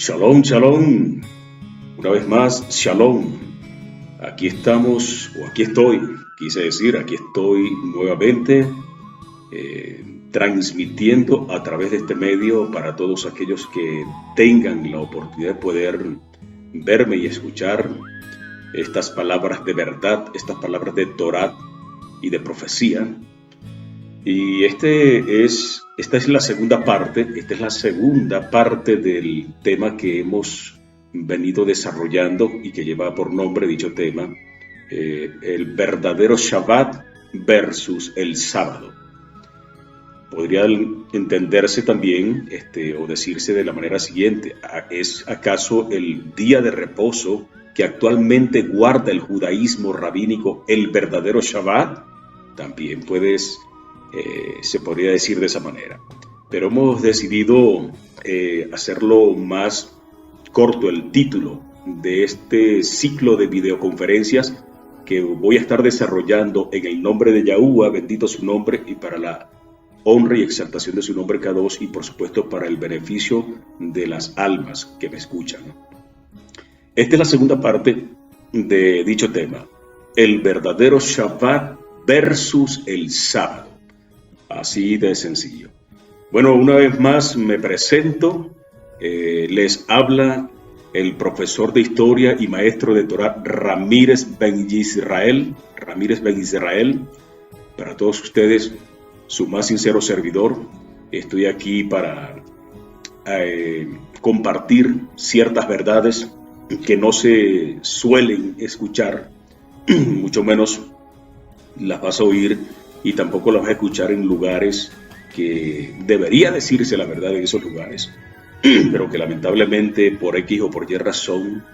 Shalom, shalom. Una vez más, shalom. Aquí estamos, o aquí estoy, quise decir, aquí estoy nuevamente transmitiendo a través de este medio para todos aquellos que tengan la oportunidad de poder verme y escuchar estas palabras de verdad, estas palabras de Torah y de profecía. Y esta es la segunda parte, del tema que hemos venido desarrollando y que lleva por nombre dicho tema, el verdadero Shabbat versus el sábado. Podría entenderse también o decirse de la manera siguiente: ¿es acaso el día de reposo que actualmente guarda el judaísmo rabínico el verdadero Shabbat? También se podría decir de esa manera, pero hemos decidido hacerlo más corto el título de este ciclo de videoconferencias que voy a estar desarrollando en el nombre de Yahuwah, bendito su nombre, y para la honra y exaltación de su nombre Kadosh, y por supuesto para el beneficio de las almas que me escuchan. Esta es la segunda parte de dicho tema, el verdadero Shabbat versus el sábado. Así de sencillo. Bueno, una vez más me presento. Les habla el profesor de historia y maestro de Torah Ramírez Ben Israel. Para todos ustedes, su más sincero servidor. Estoy aquí para compartir ciertas verdades que no se suelen escuchar, mucho menos las vas a oír, y tampoco las vas a escuchar en lugares que debería decirse la verdad en esos lugares, pero que lamentablemente por X o por Y razón,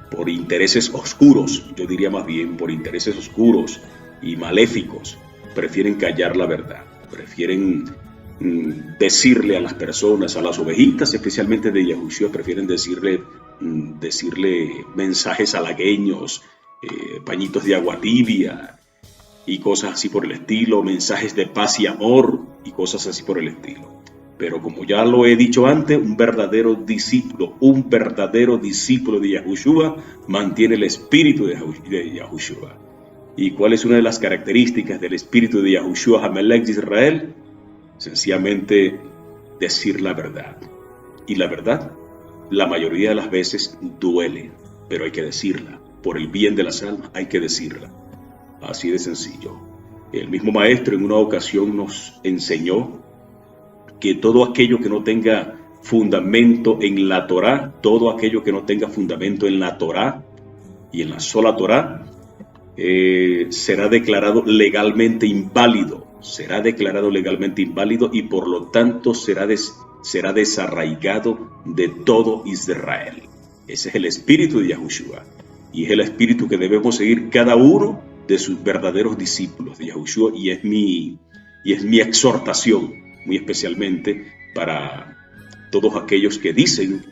por intereses oscuros, yo diría más bien por intereses oscuros y maléficos, prefieren callar la verdad, prefieren decirle a las personas, a las ovejitas especialmente de Yahushua, prefieren decirle mensajes halagueños, pañitos de agua tibia y cosas así por el estilo, mensajes de paz y amor y cosas así por el estilo. Pero como ya lo he dicho antes, un verdadero discípulo de Yahushua mantiene el espíritu de Yahushua. ¿Y cuál es una de las características del espíritu de Yahushua Hamelech de Israel? Sencillamente decir la verdad. Y la verdad, la mayoría de las veces duele, pero hay que decirla. Por el bien de las almas hay que decirla. Así de sencillo. El mismo maestro en una ocasión nos enseñó que todo aquello que no tenga fundamento en la Torá, todo aquello que no tenga fundamento en la Torá y en la sola Torá, será declarado legalmente inválido. Y por lo tanto será desarraigado de todo Israel. Ese es el espíritu de Yahushua. Y es el espíritu que debemos seguir cada uno de sus verdaderos discípulos de Yahushua, y es mi exhortación, muy especialmente para todos aquellos que dicen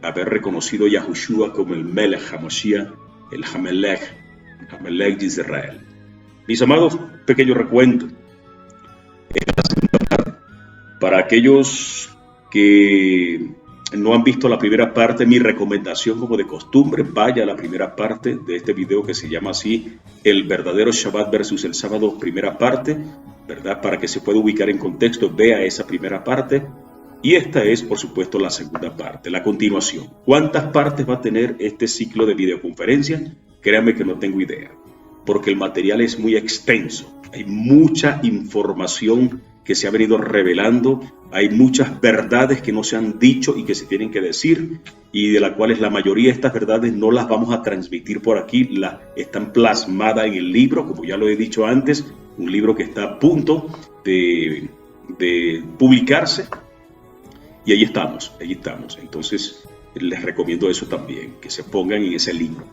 haber reconocido a Yahushua como el Melech HaMashiach, el Hamelech de Israel. Mis amados, pequeño recuento. Para aquellos que no han visto la primera parte, mi recomendación, como de costumbre, vaya a la primera parte de este video que se llama así, el verdadero Shabbat versus el sábado, primera parte, ¿verdad? Para que se pueda ubicar en contexto, vea esa primera parte. Y esta es, por supuesto, la segunda parte, la continuación. ¿Cuántas partes va a tener este ciclo de videoconferencia? Créanme que no tengo idea, porque el material es muy extenso. Hay mucha información que se ha venido revelando, hay muchas verdades que no se han dicho y que se tienen que decir, y de las cuales la mayoría de estas verdades no las vamos a transmitir por aquí, están plasmadas en el libro, como ya lo he dicho antes, un libro que está a punto de publicarse, y ahí estamos. Entonces les recomiendo eso también, que se pongan en ese libro.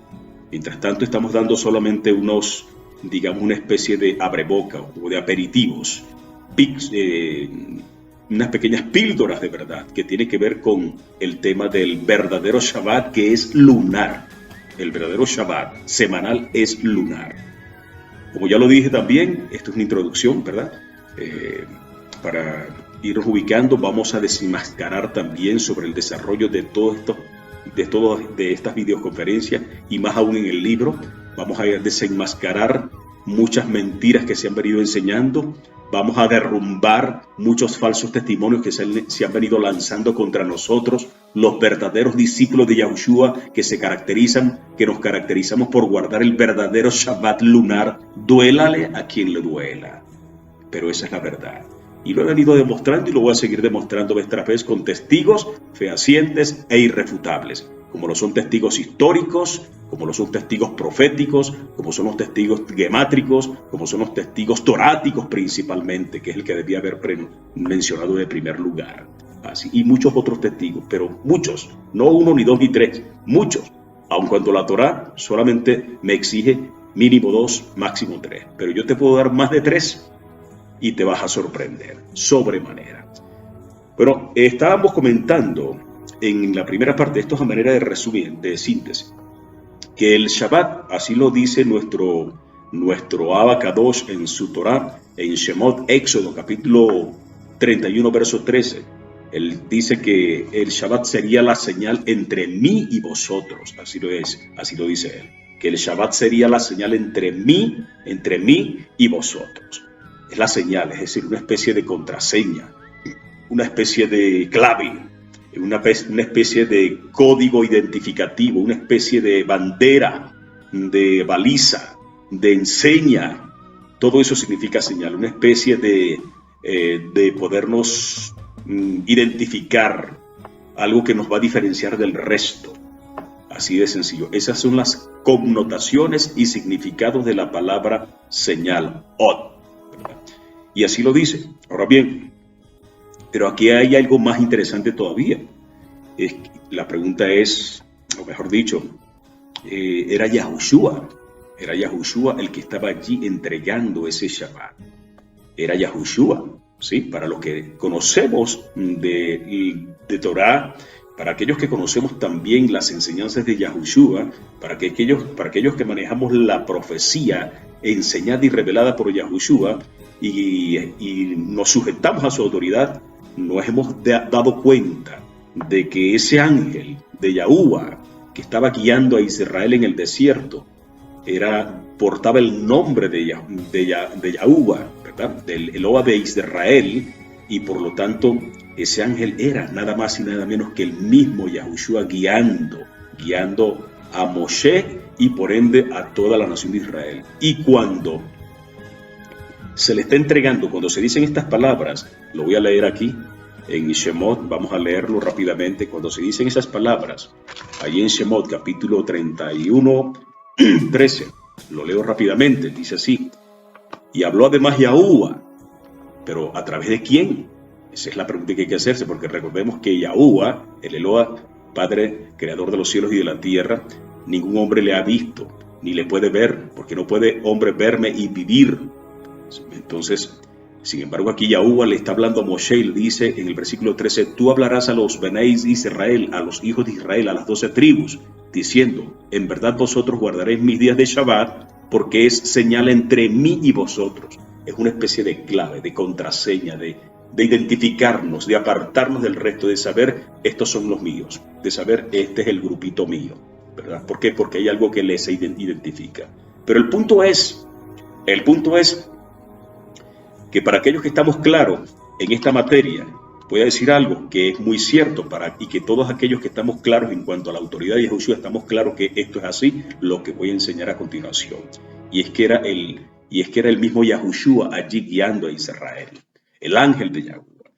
Mientras tanto, estamos dando solamente una especie de abreboca o de aperitivos, unas pequeñas píldoras de verdad que tiene que ver con el tema del verdadero Shabbat, que es lunar. El verdadero Shabbat semanal es lunar. Como ya lo dije también, esto es una introducción, ¿verdad? Para irnos ubicando, vamos a desenmascarar también sobre el desarrollo de todos estos de estas videoconferencias y más aún en el libro. Vamos a desenmascarar muchas mentiras que se han venido enseñando. Vamos a derrumbar muchos falsos testimonios que se han venido lanzando contra nosotros, los verdaderos discípulos de Yahushua que nos caracterizamos por guardar el verdadero Shabbat lunar, duélale a quien le duela. Pero esa es la verdad. Y lo he venido demostrando y lo voy a seguir demostrando vez tras vez con testigos fehacientes e irrefutables, como lo son testigos históricos, como lo son testigos proféticos, como son los testigos gemátricos, como son los testigos toráticos principalmente, que es el que debía haber mencionado de primer lugar. Así, y muchos otros testigos, pero muchos, no uno, ni dos, ni tres, muchos. Aun cuando la Torá solamente me exige mínimo 2, máximo 3, pero yo te puedo dar más de 3 y te vas a sorprender, sobremanera. Bueno, estábamos comentando en la primera parte, esto es a manera de resumen, de síntesis, que el Shabbat, así lo dice nuestro Abba Kadosh en su Torah, en Shemot, Éxodo, capítulo 31, verso 13. Él dice que el Shabbat sería la señal entre mí y vosotros, así lo dice él, que el Shabbat sería la señal entre mí y vosotros. Es la señal, es decir, una especie de contraseña, una especie de clave, una especie de código identificativo, una especie de bandera, de baliza, de enseña. Todo eso significa señal, una especie de podernos identificar, algo que nos va a diferenciar del resto. Así de sencillo. Esas son las connotaciones y significados de la palabra señal, od. Y así lo dice. Ahora bien, pero aquí hay algo más interesante todavía. La pregunta es, o mejor dicho, era Yahushua el que estaba allí entregando ese Shabbat. Era Yahushua, ¿sí? Para los que conocemos de Torah, para aquellos que conocemos también las enseñanzas de Yahushua, para aquellos que manejamos la profecía enseñada y revelada por Yahushua, y nos sujetamos a su autoridad, nos hemos dado cuenta de que ese ángel de Yahuwah que estaba guiando a Israel en el desierto portaba el nombre de Yahuwah, ¿verdad? Del Eloah de Israel, y por lo tanto ese ángel era nada más y nada menos que el mismo Yahushua guiando a Moshe y por ende a toda la nación de Israel. Y cuando se le está entregando, cuando se dicen estas palabras, lo voy a leer aquí en Shemot, vamos a leerlo rápidamente. Cuando se dicen esas palabras, ahí en Shemot, capítulo 31, 13, lo leo rápidamente, dice así: y habló además Yahuwah, pero ¿a través de quién? Esa es la pregunta que hay que hacerse, porque recordemos que Yahuwah, el Eloah, Padre, Creador de los cielos y de la tierra, ningún hombre le ha visto, ni le puede ver, porque no puede hombre verme y vivir. Entonces, sin embargo, aquí Yahuwah le está hablando a Moshe y le dice en el versículo 13: tú hablarás a los Benéis de Israel, a los hijos de Israel, a las 12 tribus, diciendo: en verdad vosotros guardaréis mis días de Shabbat, porque es señal entre mí y vosotros. Es una especie de clave, de contraseña, de identificarnos, de apartarnos del resto, de saber estos son los míos, de saber este es el grupito mío, ¿verdad? ¿Por qué? Porque hay algo que les identifica. Pero el punto es que para aquellos que estamos claros en esta materia, voy a decir algo que es muy cierto, y que todos aquellos que estamos claros en cuanto a la autoridad de Yahushua estamos claros que esto es así, lo que voy a enseñar a continuación. Y es que era el mismo Yahushua allí guiando a Israel, el ángel de Yahuwah.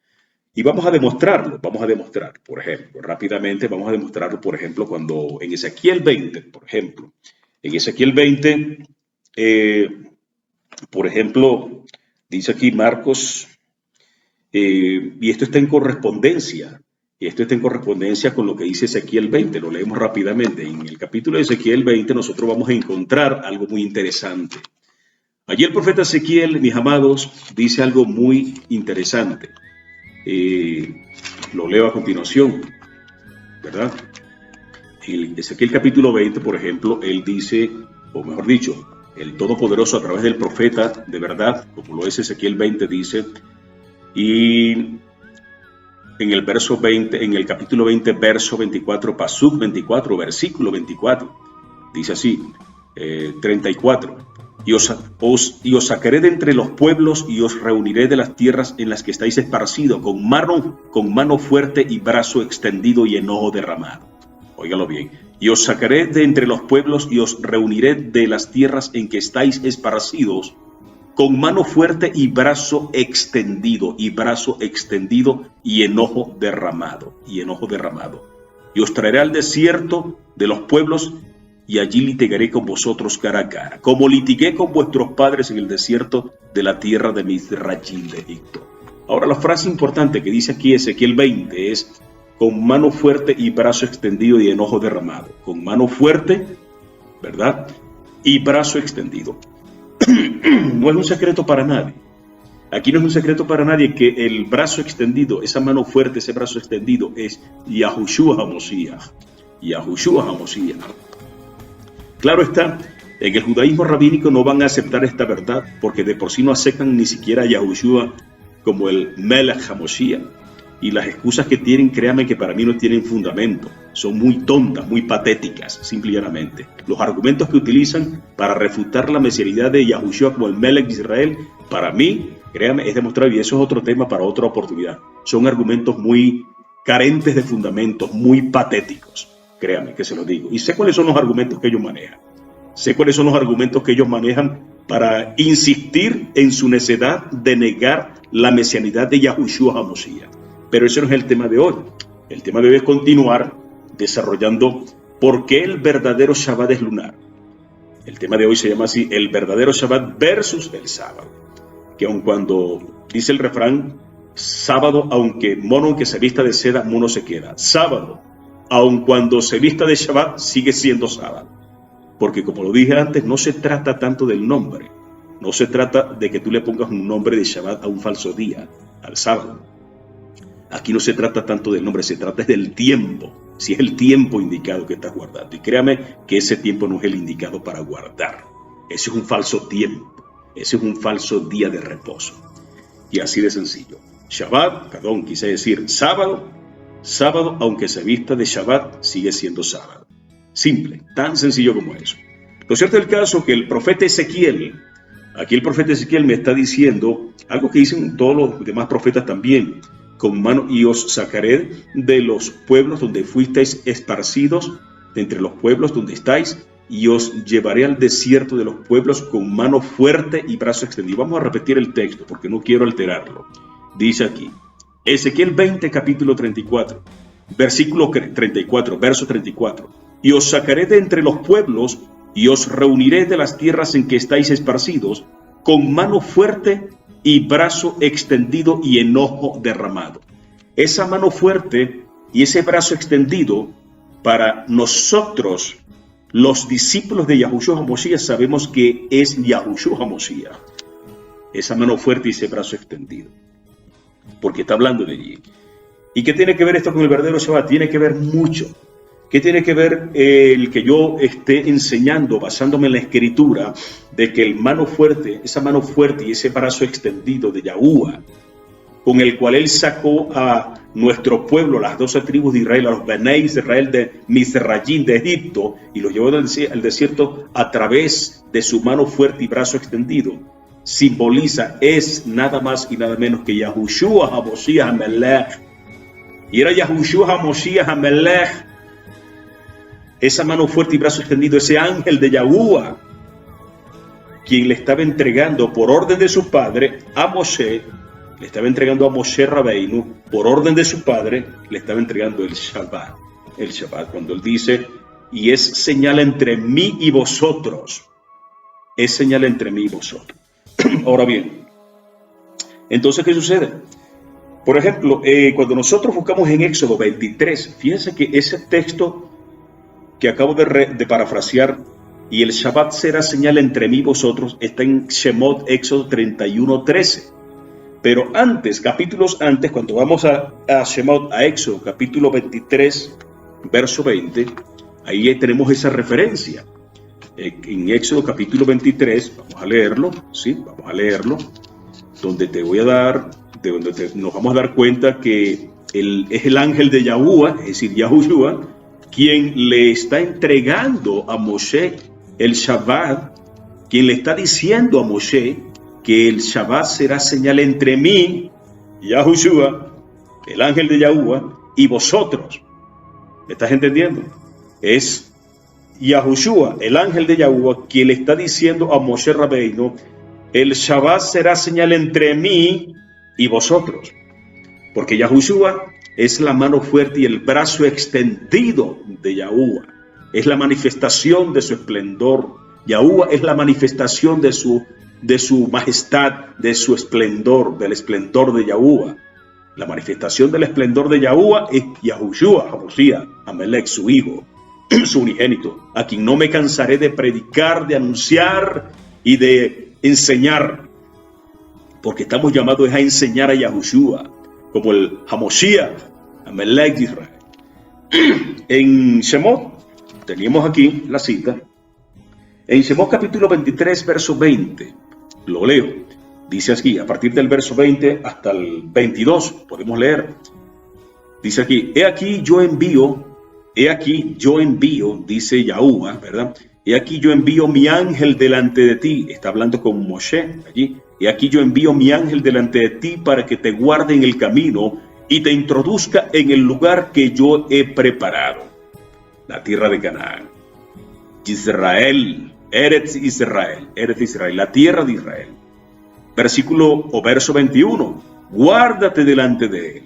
Y vamos a demostrarlo, por ejemplo, rápidamente, por ejemplo, cuando en Ezequiel 20, por ejemplo, por ejemplo, dice aquí Marcos, y esto está en correspondencia con lo que dice Ezequiel 20, lo leemos rápidamente. En el capítulo de Ezequiel 20 nosotros vamos a encontrar algo muy interesante. Allí el profeta Ezequiel, mis amados, dice algo muy interesante. Lo leo a continuación, ¿verdad? En Ezequiel capítulo 20, por ejemplo, él dice, o mejor dicho, el Todopoderoso a través del profeta, de verdad, como lo es Ezequiel 20, dice: y en el verso 20, en el capítulo 20, verso 24, pasuk 24, versículo 24. Dice así, 34. Y os sacaré de entre los pueblos y os reuniré de las tierras en las que estáis esparcidos, con mano fuerte y brazo extendido y enojo derramado. Óigalo bien. Y os sacaré de entre los pueblos y os reuniré de las tierras en que estáis esparcidos, con mano fuerte y brazo extendido y enojo derramado. Y os traeré al desierto de los pueblos y allí litigaré con vosotros cara a cara, como litigué con vuestros padres en el desierto de la tierra de Mizrayim de Egipto. Ahora la frase importante que dice aquí Ezequiel 20 es con mano fuerte y brazo extendido y enojo derramado. Con mano fuerte, ¿verdad? Y brazo extendido. No es un secreto para nadie. Aquí no es un secreto para nadie que el brazo extendido, esa mano fuerte, ese brazo extendido es Yahushua HaMashiach. Claro está, en el judaísmo rabínico no van a aceptar esta verdad porque de por sí no aceptan ni siquiera a Yahushua como el Melech HaMashiach. Y las excusas que tienen, créanme que para mí no tienen fundamento. Son muy tontas, muy patéticas, simple y llanamente. Los argumentos que utilizan para refutar la mesianidad de Yahushua como el Melech de Israel, para mí, créanme, es demostrado, y eso es otro tema para otra oportunidad. Son argumentos muy carentes de fundamentos, muy patéticos. Créanme que se lo digo. Y sé cuáles son los argumentos que ellos manejan. Sé cuáles son los argumentos que ellos manejan para insistir en su necedad de negar la mesianidad de Yahushua HaMashiach. Pero ese no es el tema de hoy. El tema de hoy es continuar desarrollando por qué el verdadero Shabbat es lunar. El tema de hoy se llama así, el verdadero Shabbat versus el sábado. Que aun cuando dice el refrán, sábado, aunque mono que se vista de seda, mono se queda. Sábado, aun cuando se vista de Shabbat, sigue siendo sábado. Porque como lo dije antes, no se trata tanto del nombre. No se trata de que tú le pongas un nombre de Shabbat a un falso día, al sábado. Aquí no se trata tanto del nombre, se trata del tiempo. Si es el tiempo indicado que estás guardando. Y créame que ese tiempo no es el indicado para guardar. Ese es un falso tiempo. Ese es un falso día de reposo. Y así de sencillo. Quise decir sábado, aunque se vista de Shabbat, sigue siendo sábado. Simple, tan sencillo como eso. Lo cierto es el caso que el profeta Ezequiel, aquí el profeta Ezequiel me está diciendo algo que dicen todos los demás profetas también. Con mano, y os sacaré de los pueblos donde fuisteis esparcidos, de entre los pueblos donde estáis, y os llevaré al desierto de los pueblos con mano fuerte y brazo extendido. Vamos a repetir el texto porque no quiero alterarlo. Dice aquí, Ezequiel 20, capítulo 34, versículo 34, verso 34. Y os sacaré de entre los pueblos y os reuniré de las tierras en que estáis esparcidos, con mano fuerte y brazo extendido y enojo derramado. Esa mano fuerte y ese brazo extendido, para nosotros, los discípulos de Yahushua HaMashiach, sabemos que es Yahushua HaMashiach. Esa mano fuerte y ese brazo extendido. Porque está hablando de allí. ¿Y qué tiene que ver esto con el verdadero Shabbat? Tiene que ver mucho. ¿Qué tiene que ver el que yo esté enseñando, basándome en la escritura, de que esa mano fuerte y ese brazo extendido de Yahuwah, con el cual él sacó a nuestro pueblo, las 12 tribus de Israel, a los Benei Israel de Mizrayim de Egipto, y los llevó al desierto a través de su mano fuerte y brazo extendido, simboliza, es nada más y nada menos que Yahushua HaMashiach HaMelech. Y era Yahushua HaMashiach HaMelech, esa mano fuerte y brazo extendido, ese ángel de Yahuwah, quien le estaba entregando por orden de su padre a Moshe, le estaba entregando a Moshe Rabbeinu, por orden de su padre, le estaba entregando el Shabbat. El Shabbat, cuando él dice, y es señal entre mí y vosotros. Es señal entre mí y vosotros. Ahora bien, entonces, ¿qué sucede? Por ejemplo, cuando nosotros buscamos en Éxodo 23, fíjense que ese texto que acabo de parafrasear, y el Shabbat será señal entre mí y vosotros, está en Shemot, Éxodo 31:13. Pero antes, capítulos antes, cuando vamos a Shemot, a Éxodo, capítulo 23, verso 20, ahí tenemos esa referencia. En Éxodo, capítulo 23, vamos a leerlo, ¿sí? Vamos a leerlo, donde nos vamos a dar cuenta que es el ángel de Yahuwah, es decir, Yahushua, quien le está entregando a Moshe el Shabbat, quien le está diciendo a Moshe que el Shabbat será señal entre mí, Yahushua, el ángel de Yahuwah, y vosotros. ¿Me estás entendiendo? Es Yahushua, el ángel de Yahuwah, quien le está diciendo a Moshe Rabbeinu, el Shabbat será señal entre mí y vosotros. Porque Yahushua es la mano fuerte y el brazo extendido de Yahuwah. Es la manifestación de su esplendor. Yahuwah es la manifestación de su majestad, de su esplendor, del esplendor de Yahuwah. La manifestación del esplendor de Yahuwah es Yahushua, Hamoshiach, Amelech, su hijo, su unigénito, a quien no me cansaré de predicar, de anunciar y de enseñar, porque estamos llamados a enseñar a Yahushua, como el Hamoshiach, Amelech de Israel. En Shemot, teníamos aquí la cita, en Shemot capítulo 23, verso 20, lo leo. Dice aquí, a partir del verso 20 hasta el 22, podemos leer. Dice aquí, he aquí yo envío, dice Yahuwah, ¿verdad? He aquí yo envío mi ángel delante de ti. Está hablando con Moshe allí. He aquí yo envío mi ángel delante de ti para que te guarde en el camino y te introduzca en el lugar que yo he preparado. La tierra de Canaán. Israel, Eretz Israel, la tierra de Israel. Verso 21, guárdate delante de él,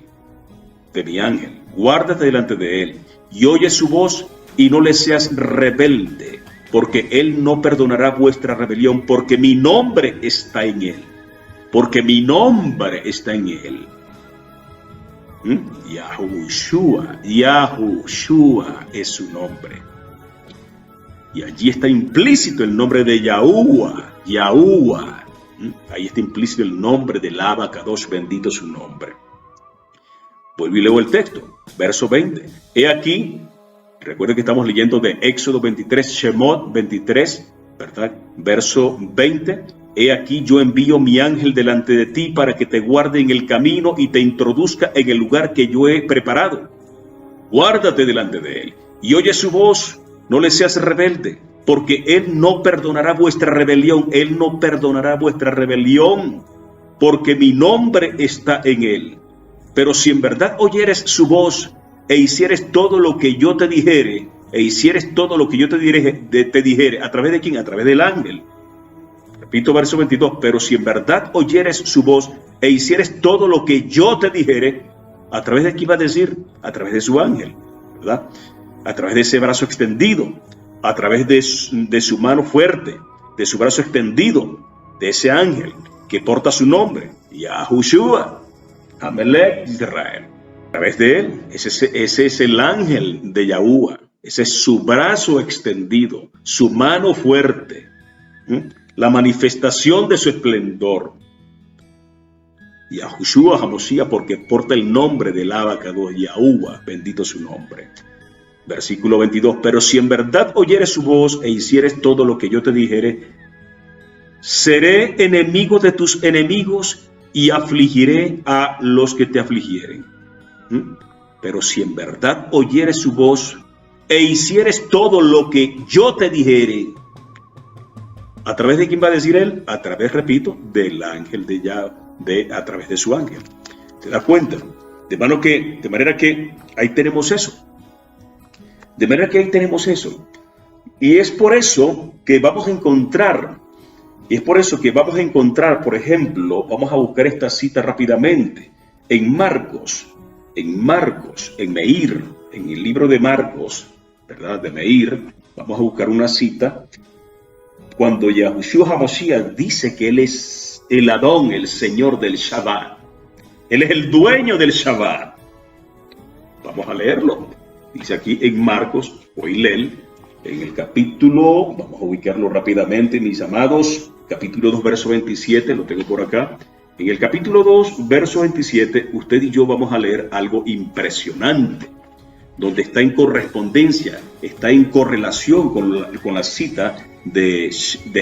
de mi ángel, guárdate delante de él, y oye su voz y no le seas rebelde, porque él no perdonará vuestra rebelión, porque mi nombre está en él, porque mi nombre está en él. Yahushua es su nombre. Y allí está implícito el nombre de Yahuwah. Ahí está implícito el nombre del Abba Kadosh, bendito su nombre. Vuelvo y leo el texto, verso 20. He aquí, recuerden que estamos leyendo de Éxodo 23, Shemot 23, ¿verdad? Verso 20. He aquí yo envío mi ángel delante de ti para que te guarde en el camino y te introduzca en el lugar que yo he preparado. Guárdate delante de él y oye su voz, no le seas rebelde, porque él no perdonará vuestra rebelión, porque mi nombre está en él. Pero si en verdad oyeres su voz e hicieres todo lo que yo te dijere, te dijere, ¿a través de quién? A través del ángel. Repito, verso 22, pero si en verdad oyeres su voz e hicieres todo lo que yo te dijere, ¿a través de quién va a decir? A través de su ángel, ¿verdad? A través de ese brazo extendido, a través de su mano fuerte, de su brazo extendido, de ese ángel que porta su nombre, Yahushua, Amelech de Israel. A través de él, ese es el ángel de Yahuwah, ese es su brazo extendido, su mano fuerte, la manifestación de su esplendor. Yahushua Hamoshiach, porque porta el nombre del Abba Kadosh, Yahuwah, bendito su nombre. Versículo 22, pero si en verdad oyeres su voz e hicieres todo lo que yo te dijere, seré enemigo de tus enemigos y afligiré a los que te afligieren. Pero si en verdad oyeres su voz e hicieres todo lo que yo te dijere, ¿a través de quién va a decir él? A través, repito, del ángel a través de su ángel. ¿Te das cuenta? De manera que ahí tenemos eso. Y es por eso que vamos a encontrar, por ejemplo, vamos a buscar esta cita rápidamente, en Marcos, en Meir, en el libro de Marcos, ¿verdad? De Meir, vamos a buscar una cita, cuando Yahushua HaMashiach dice que él es el Adón, el Señor del Shabbat. Él es el dueño del Shabbat. Vamos a leerlo. Dice aquí en Marcos, o Hillel, en el capítulo, vamos a ubicarlo rápidamente, mis amados, capítulo 2, verso 27, lo tengo por acá. En el capítulo 2, verso 27, usted y yo vamos a leer algo impresionante, donde está en correspondencia, está en correlación con la cita de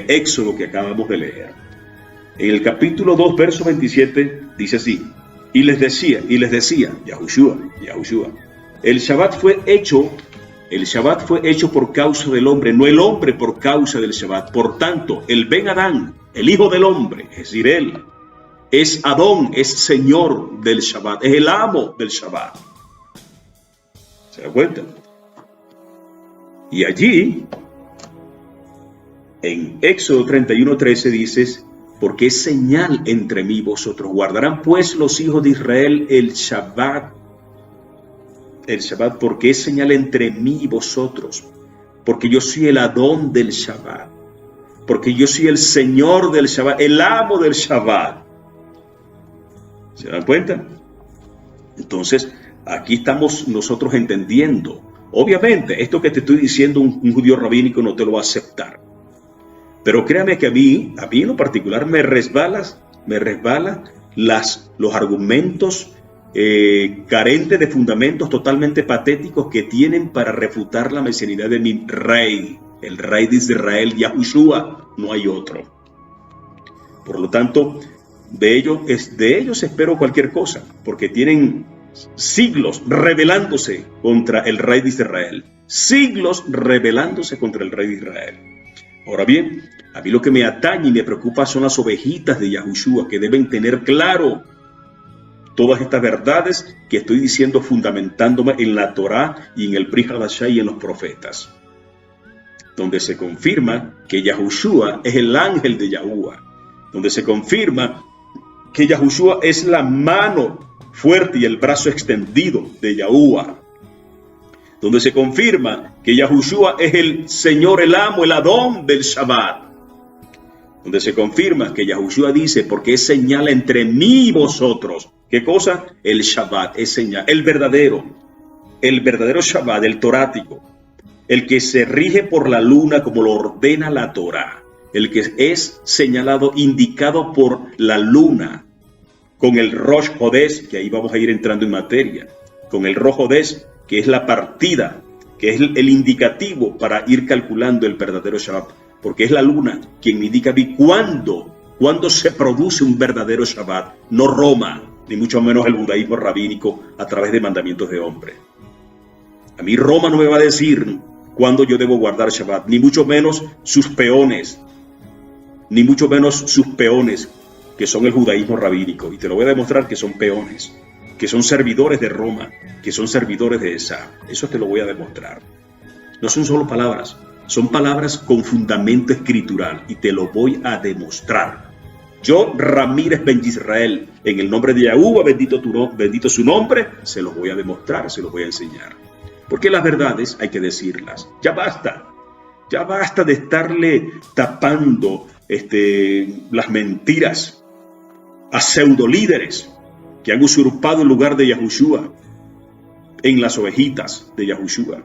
Éxodo que acabamos de leer. En el capítulo 2, verso 27, dice así: Y les decía, Yahushua, el Shabbat fue hecho por causa del hombre, no el hombre por causa del Shabbat. Por tanto, el Ben Adán, el hijo del hombre, es decir, él, es Adón, es señor del Shabbat, es el amo del Shabbat. ¿Se da cuenta? Y allí, en Éxodo 31:13 dices, porque es señal entre mí y vosotros. Guardarán pues los hijos de Israel el Shabbat, porque es señal entre mí y vosotros. Porque yo soy el Adón del Shabbat. Porque yo soy el Señor del Shabbat, el amo del Shabbat. ¿Se dan cuenta? Entonces, aquí estamos nosotros entendiendo. Obviamente, esto que te estoy diciendo, un judío rabínico no te lo va a aceptar. Pero créame que a mí en lo particular me resbala los argumentos carentes de fundamentos, totalmente patéticos, que tienen para refutar la mesianidad de mi rey, el rey de Israel, Yahushua, no hay otro. Por lo tanto, de ellos espero cualquier cosa, porque tienen siglos rebelándose contra el rey de Israel, siglos rebelándose contra el rey de Israel. Ahora bien, a mí lo que me atañe y me preocupa son las ovejitas de Yahushua, que deben tener claro todas estas verdades que estoy diciendo, fundamentándome en la Torá y en el Pri Hadashah y en los profetas, donde se confirma que Yahushua es el ángel de Yahuwah, donde se confirma que Yahushua es la mano fuerte y el brazo extendido de Yahuwah, donde se confirma que Yahushua es el Señor, el amo, el Adón del Shabbat, donde se confirma que Yahushua dice, porque es señal entre mí y vosotros. ¿Qué cosa? El Shabbat es señal, el verdadero Shabbat, el torático, el que se rige por la luna como lo ordena la Torá, el que es señalado, indicado por la luna, con el Rosh Hodesh, que ahí vamos a ir entrando en materia, con el Rosh Hodesh, que es la partida, que es el indicativo para ir calculando el verdadero Shabbat, porque es la luna quien me indica a mí cuándo se produce un verdadero Shabbat, no Roma, ni mucho menos el judaísmo rabínico a través de mandamientos de hombre. A mí Roma no me va a decir cuándo yo debo guardar Shabbat, ni mucho menos sus peones, que son el judaísmo rabínico, y te lo voy a demostrar que son peones, que son servidores de Roma, que son servidores de esa. Eso te lo voy a demostrar. No son solo palabras, son palabras con fundamento escritural, y te lo voy a demostrar. Yo, Ramírez Ben Israel, en el nombre de Yahuwah, bendito su nombre, se los voy a demostrar, se los voy a enseñar. Porque las verdades hay que decirlas. Ya basta de estarle tapando las mentiras a pseudolíderes que han usurpado el lugar de Yahushua en las ovejitas de Yahushua.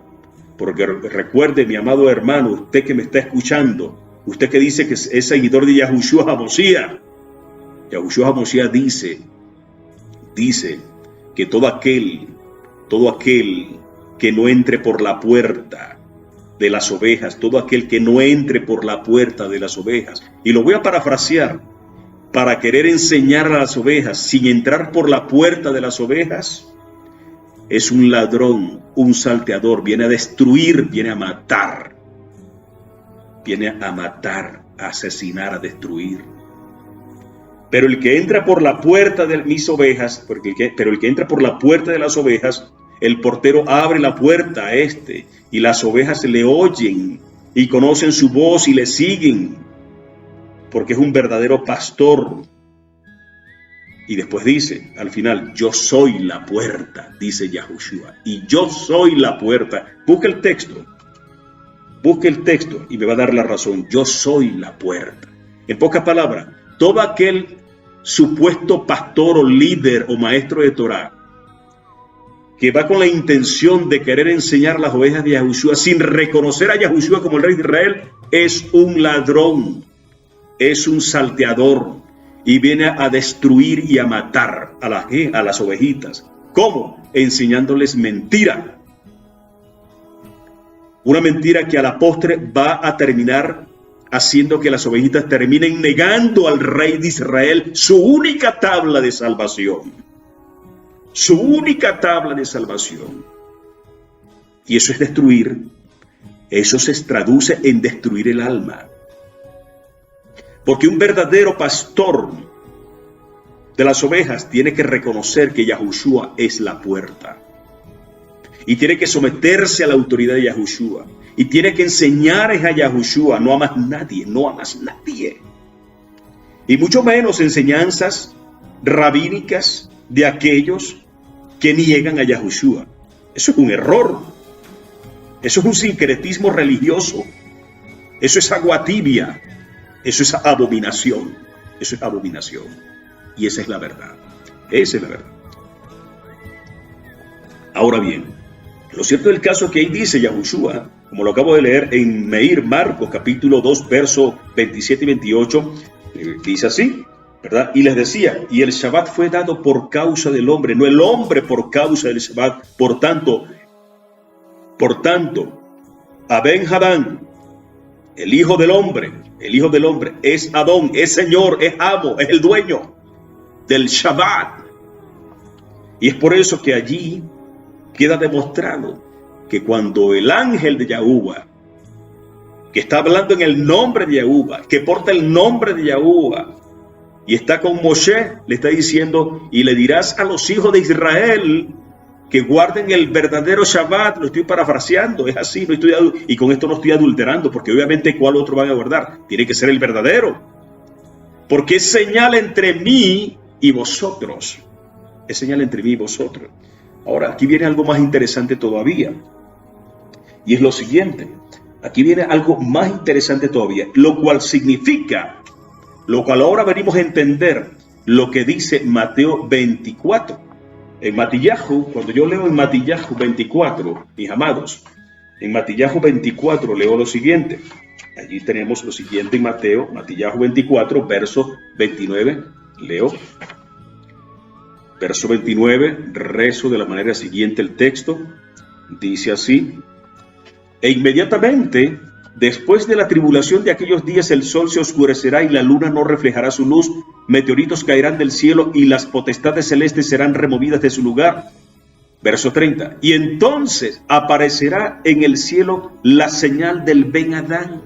Porque recuerde, mi amado hermano, usted que me está escuchando, usted que dice que es seguidor de Yahushua HaMashiach, Yahushua HaMashiach dice que todo aquel que no entre por la puerta de las ovejas, todo aquel que no entre por la puerta de las ovejas, y lo voy a parafrasear, para querer enseñar a las ovejas sin entrar por la puerta de las ovejas, es un ladrón, un salteador, viene a destruir, viene a matar, a asesinar, a destruir. Pero el que entra por la puerta de mis ovejas, pero el que entra por la puerta de las ovejas, el portero abre la puerta a y las ovejas le oyen y conocen su voz y le siguen, porque es un verdadero pastor. Y después dice, al final, yo soy la puerta, dice Yahushua, y yo soy la puerta. Busca el texto y me va a dar la razón. Yo soy la puerta. En pocas palabras, todo aquel supuesto pastor o líder o maestro de Torá que va con la intención de querer enseñar las ovejas de Yahushua sin reconocer a Yahushua como el rey de Israel, es un ladrón, es un salteador, y viene a destruir y a matar a las ovejitas. ¿Cómo? Enseñándoles mentira. Una mentira que a la postre va a terminar haciendo que las ovejitas terminen negando al rey de Israel su única tabla de salvación. su única tabla de salvación. Y eso es destruir, eso se traduce en destruir el alma. Porque un verdadero pastor de las ovejas tiene que reconocer que Yahushua es la puerta. Y tiene que someterse a la autoridad de Yahushua. Y tiene que enseñar a Yahushua, no a más nadie, no a más nadie. Y mucho menos enseñanzas rabínicas de aquellos que niegan a Yahushua. Eso es un error. Eso es un sincretismo religioso. Eso es agua tibia. Eso es abominación. Eso es abominación. Y esa es la verdad. Esa es la verdad. Ahora bien, lo cierto del caso es que ahí dice Yahushua, como lo acabo de leer en Meir, Marcos, capítulo 2, verso 27 y 28, dice así, ¿verdad? Y les decía, y el Shabbat fue dado por causa del hombre, no el hombre por causa del Shabbat. Por tanto, Aben Hadán, el hijo del hombre, es Adón, es Señor, es amo, es el dueño del Shabbat. Y es por eso que allí queda demostrado que cuando el ángel de Yahuwah, que está hablando en el nombre de Yahuwah, que porta el nombre de Yahuwah, y está con Moshe, le está diciendo, y le dirás a los hijos de Israel que guarden el verdadero Shabbat. Lo estoy parafraseando, es así, y con esto no estoy adulterando, porque obviamente ¿cuál otro van a guardar? Tiene que ser el verdadero, porque es señal entre mí y vosotros. Es señal entre mí y vosotros. Ahora, aquí viene algo más interesante todavía, y es lo siguiente. Aquí viene algo más interesante todavía, lo cual ahora venimos a entender lo que dice Mateo 24. En Matillahu, cuando yo leo en Matillahu 24, mis amados, en Matillahu 24 leo lo siguiente. Allí tenemos lo siguiente en Matillahu 24, verso 29, leo. Verso 29, rezo de la manera siguiente el texto, dice así: e inmediatamente después de la tribulación de aquellos días el sol se oscurecerá y la luna no reflejará su luz, meteoritos caerán del cielo y las potestades celestes serán removidas de su lugar. Verso 30, y entonces aparecerá en el cielo la señal del Ben Adán.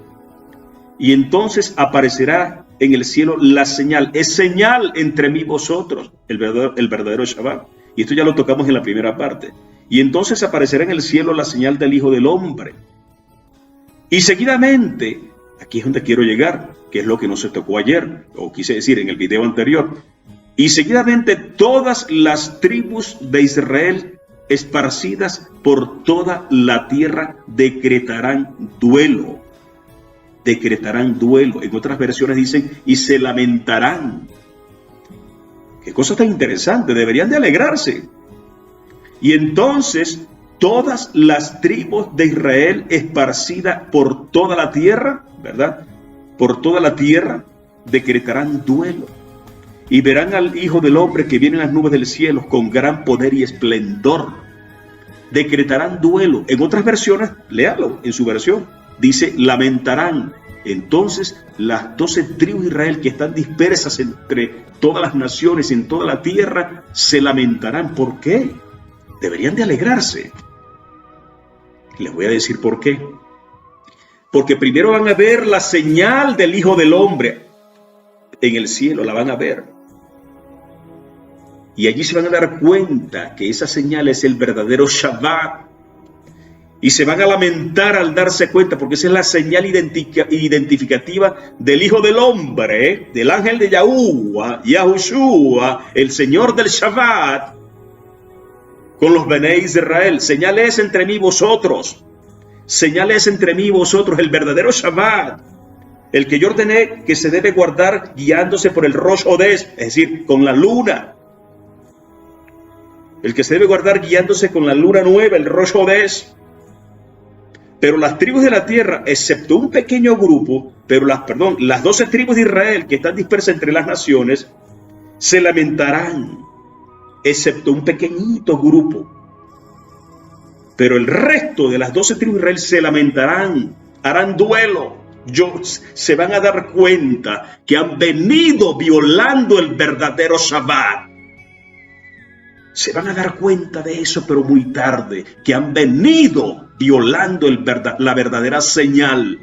Y entonces aparecerá en el cielo la señal, es señal entre mí y vosotros, el verdadero Shabbat. Y esto ya lo tocamos en la primera parte. Y entonces aparecerá en el cielo la señal del Hijo del Hombre. Y seguidamente, aquí es donde quiero llegar, que es lo que no se tocó ayer, o quise decir en el video anterior. Y seguidamente todas las tribus de Israel esparcidas por toda la tierra decretarán duelo. Decretarán duelo. En otras versiones dicen, y se lamentarán. Qué cosa tan interesante, deberían de alegrarse. Y entonces todas las tribus de Israel esparcidas por toda la tierra, ¿verdad? Por toda la tierra decretarán duelo. Y verán al Hijo del Hombre que viene en las nubes del cielo con gran poder y esplendor. Decretarán duelo. En otras versiones, léalo en su versión, dice lamentarán. Entonces las 12 tribus de Israel que están dispersas entre todas las naciones, en toda la tierra, se lamentarán. ¿Por qué? Deberían de alegrarse. Les voy a decir por qué. Porque primero van a ver la señal del Hijo del Hombre en el cielo, la van a ver. Y allí se van a dar cuenta que esa señal es el verdadero Shabbat. Y se van a lamentar al darse cuenta, porque esa es la señal identificativa del Hijo del Hombre, del ángel de Yahuwah, Yahushua, el Señor del Shabbat, con los Benei Israel. Señal es entre mí y vosotros. Señal es entre mí y vosotros, el verdadero Shabbat, el que yo ordené que se debe guardar guiándose por el Rosh Hodesh, es decir, con la luna. El que se debe guardar guiándose con la luna nueva, el Rosh Hodesh. Pero las tribus de la tierra, excepto un pequeño grupo, las 12 tribus de Israel que están dispersas entre las naciones, se lamentarán, excepto un pequeñito grupo. Pero el resto de las 12 tribus de Israel se lamentarán, harán duelo. Se van a dar cuenta que han venido violando el verdadero Shabbat. Se van a dar cuenta de eso, pero muy tarde, que han venido violando la verdadera señal.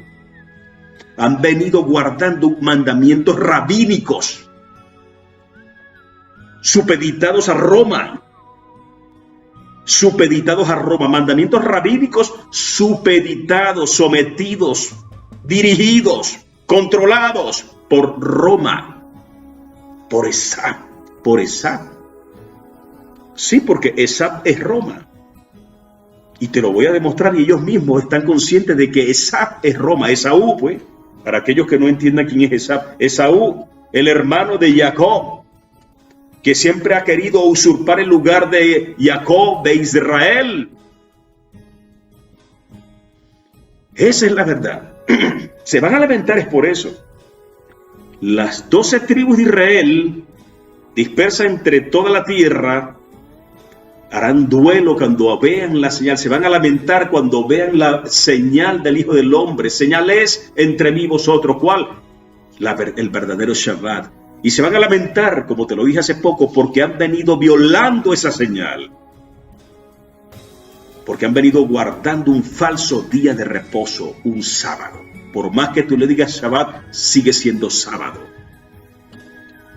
Han venido guardando mandamientos rabínicos, supeditados a Roma. Supeditados a Roma, mandamientos rabínicos supeditados, sometidos, dirigidos, controlados por Roma, por Esab, Sí, porque Esab es Roma. Y te lo voy a demostrar, y ellos mismos están conscientes de que Esab es Roma. Esaú, pues, para aquellos que no entiendan quién es Esab, Esaú, el hermano de Jacob, que siempre ha querido usurpar el lugar de Jacob, de Israel. Esa es la verdad. Se van a lamentar es por eso. Las 12 tribus de Israel, dispersas entre toda la tierra, harán duelo cuando vean la señal. Se van a lamentar cuando vean la señal del Hijo del Hombre. Señal es entre mí y vosotros. ¿Cuál? El verdadero Shabbat. Y se van a lamentar, como te lo dije hace poco, porque han venido violando esa señal. Porque han venido guardando un falso día de reposo, un sábado. Por más que tú le digas Shabbat, sigue siendo sábado.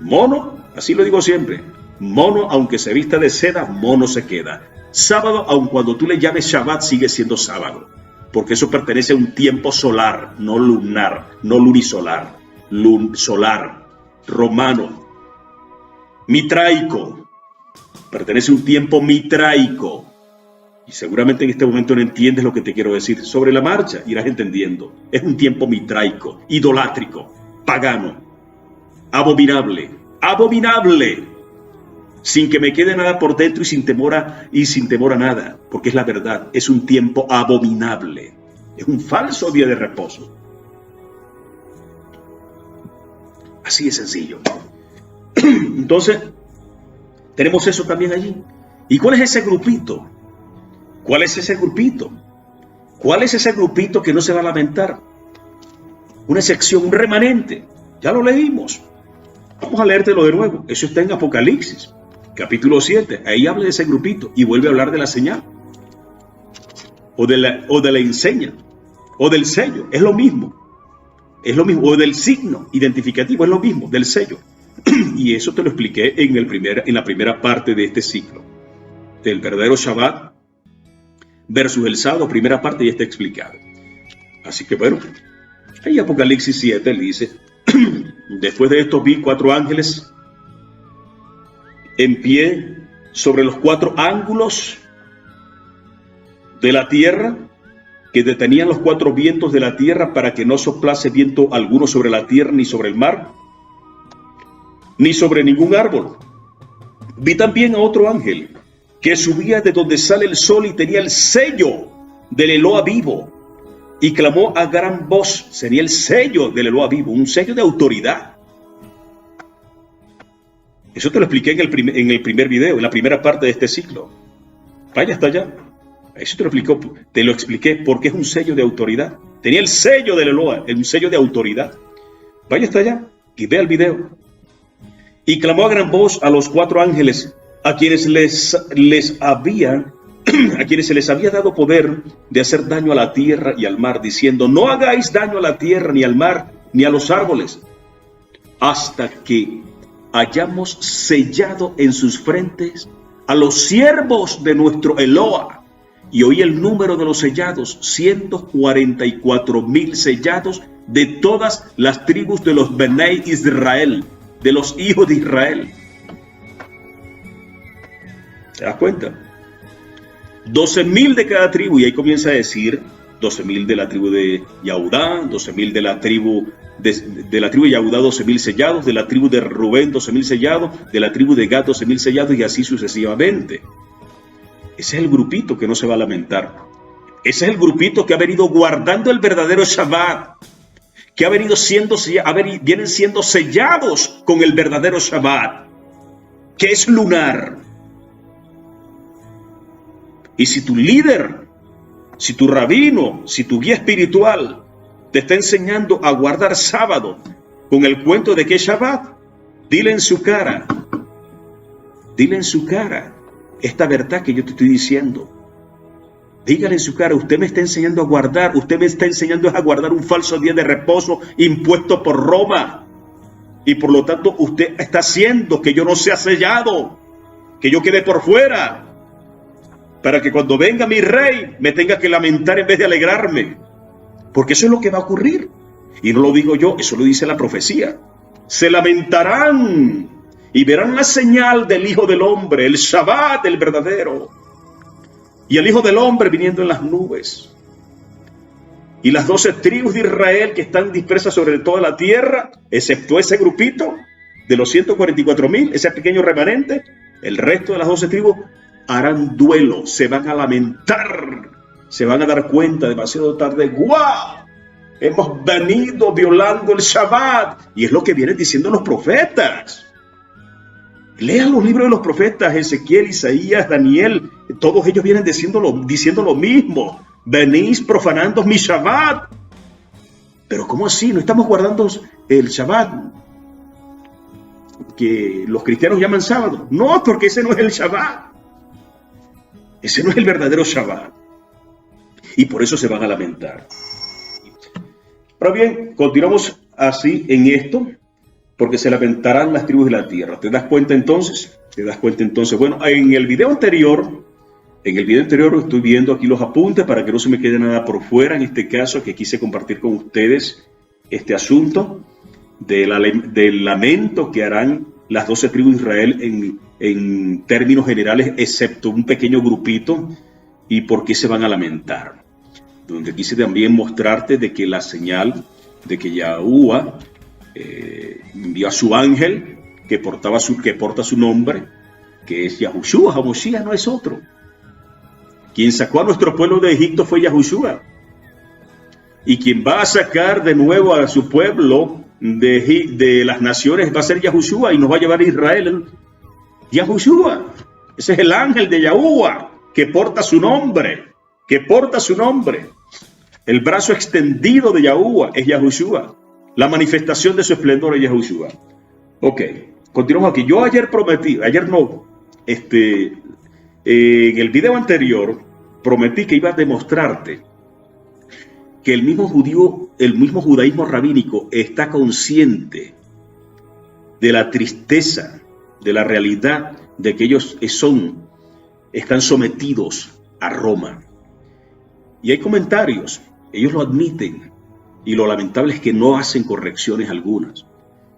Mono, así lo digo siempre. Mono, aunque se vista de seda, mono se queda. Sábado, aun cuando tú le llames Shabbat, sigue siendo sábado. Porque eso pertenece a un tiempo solar, no lunar, no lunisolar. Solar, romano, mitraico. Pertenece a un tiempo mitraico. Y seguramente en este momento no entiendes lo que te quiero decir. Sobre la marcha irás entendiendo. Es un tiempo mitraico, idolátrico, pagano, abominable, abominable. Sin que me quede nada por dentro y sin temor a nada, porque es la verdad. Es un tiempo abominable. Es un falso día de reposo. Así de sencillo. Entonces, tenemos eso también allí. ¿Y cuál es ese grupito? ¿Cuál es ese grupito? ¿Cuál es ese grupito que no se va a lamentar? Una sección, un remanente. Ya lo leímos. Vamos a leértelo de nuevo. Eso está en Apocalipsis, capítulo 7. Ahí habla de ese grupito y vuelve a hablar de la señal. O de la enseña. O del sello. Es lo mismo. Es lo mismo. O del signo identificativo. Es lo mismo. Del sello. Y eso te lo expliqué en la primera parte de este ciclo. Del verdadero Shabbat versus el sábado, primera parte, ya está explicado. Así que bueno, ahí Apocalipsis 7 él dice: después de esto vi 4 ángeles en pie sobre los 4 ángulos de la tierra, que detenían los 4 vientos de la tierra para que no soplase viento alguno sobre la tierra, ni sobre el mar, ni sobre ningún árbol. Vi también a otro ángel que subía de donde sale el sol y tenía el sello del Eloa vivo, y clamó a gran voz. Sería el sello del Eloa vivo, un sello de autoridad. Eso te lo expliqué en el primer video, en la primera parte de este ciclo. Vaya hasta allá. Eso te lo expliqué porque es un sello de autoridad. Tenía el sello del Eloa, un sello de autoridad. Vaya hasta allá y vea el video. Y clamó a gran voz a los 4 ángeles, a quienes se les había dado poder de hacer daño a la tierra y al mar, diciendo: no hagáis daño a la tierra, ni al mar, ni a los árboles, hasta que hayamos sellado en sus frentes a los siervos de nuestro Eloa. Y oí el número de los sellados: 144,000 sellados de todas las tribus de los Benei Israel, de los hijos de Israel. ¿Te das cuenta? 12,000 de cada tribu, y ahí comienza a decir 12,000 de la tribu de Yahudá, 12,000 de la tribu de Yahudá, 12,000 sellados, de la tribu de Rubén, 12,000 sellados, de la tribu de Gad, 12,000 sellados, y así sucesivamente. Ese es el grupito que no se va a lamentar. Ese es el grupito que ha venido guardando el verdadero Shabbat, que vienen siendo sellados con el verdadero Shabbat, que es lunar. Y si tu líder, si tu rabino, si tu guía espiritual te está enseñando a guardar sábado con el cuento de que es Shabbat, dile en su cara, esta verdad que yo te estoy diciendo. Dígale en su cara, usted me está enseñando a guardar, usted me está enseñando a guardar un falso día de reposo impuesto por Roma. Y por lo tanto usted está haciendo que yo no sea sellado, que yo quede por fuera, para que cuando venga mi rey me tenga que lamentar en vez de alegrarme. Porque eso es lo que va a ocurrir. Y no lo digo yo, eso lo dice la profecía. Se lamentarán y verán la señal del Hijo del Hombre, el Shabbat, el verdadero. Y el Hijo del Hombre viniendo en las nubes. Y las 12 tribus de Israel que están dispersas sobre toda la tierra, excepto ese grupito de los 144,000, ese pequeño remanente, el resto de las 12 tribus harán duelo, se van a lamentar, se van a dar cuenta demasiado tarde. ¡Guau! Hemos venido violando el Shabbat. Y es lo que vienen diciendo los profetas. Lean los libros de los profetas, Ezequiel, Isaías, Daniel, todos ellos vienen diciendo lo mismo. Venís profanando mi Shabbat. Pero ¿cómo así? ¿No estamos guardando el Shabbat que los cristianos llaman sábado? No, porque ese no es el Shabbat. Ese no es el verdadero Shabbat. Y por eso se van a lamentar. Ahora bien, continuamos así en esto, porque se lamentarán las tribus de la tierra. ¿Te das cuenta entonces? Bueno, en el video anterior estoy viendo aquí los apuntes para que no se me quede nada por fuera. En este caso, que quise compartir con ustedes este asunto del lamento que harán las 12 tribus de Israel en términos generales, excepto un pequeño grupito, y por qué se van a lamentar. Donde quise también mostrarte de que la señal de que Yahuwah envió a su ángel que porta su nombre, que es Yahushua. Hamoshías no es otro. Quien sacó a nuestro pueblo de Egipto fue Yahushua. Y quien va a sacar de nuevo a su pueblo de las naciones va a ser Yahushua y nos va a llevar a Israel. Yahushua. Ese es el ángel de Yahuwah que porta su nombre. El brazo extendido de Yahuwah es Yahushua. La manifestación de su esplendor es Yahushua. Ok, continuamos aquí. Yo en el video anterior prometí que iba a demostrarte que el mismo judaísmo rabínico está consciente de la tristeza, de la realidad de que ellos están sometidos a Roma. Y hay comentarios, ellos lo admiten, y lo lamentable es que no hacen correcciones algunas.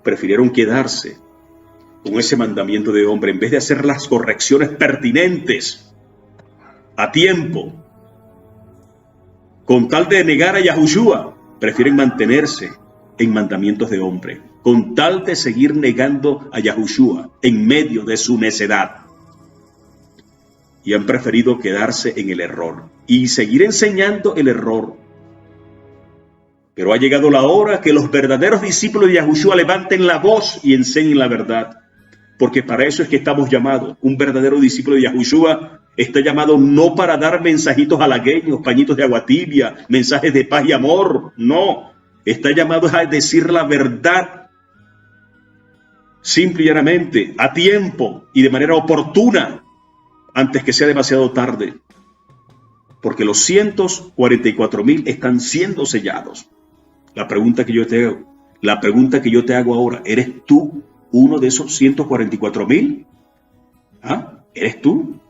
Prefirieron quedarse con ese mandamiento de hombre en vez de hacer las correcciones pertinentes a tiempo. Con tal de negar a Yahushua, prefieren mantenerse en mandamientos de hombre, con tal de seguir negando a Yahushua en medio de su necedad. Y han preferido quedarse en el error y seguir enseñando el error. Pero ha llegado la hora que los verdaderos discípulos de Yahushua levanten la voz y enseñen la verdad. Porque para eso es que estamos llamados. Un verdadero discípulo de Yahushua está llamado no para dar mensajitos halagueños, pañitos de agua tibia, mensajes de paz y amor. No, está llamado a decir la verdad. Simple y llanamente, a tiempo y de manera oportuna, antes que sea demasiado tarde. Porque los 144,000 están siendo sellados. La pregunta que yo te hago ahora, ¿eres tú uno de esos 144,000? ¿Ah? ¿Eres tú?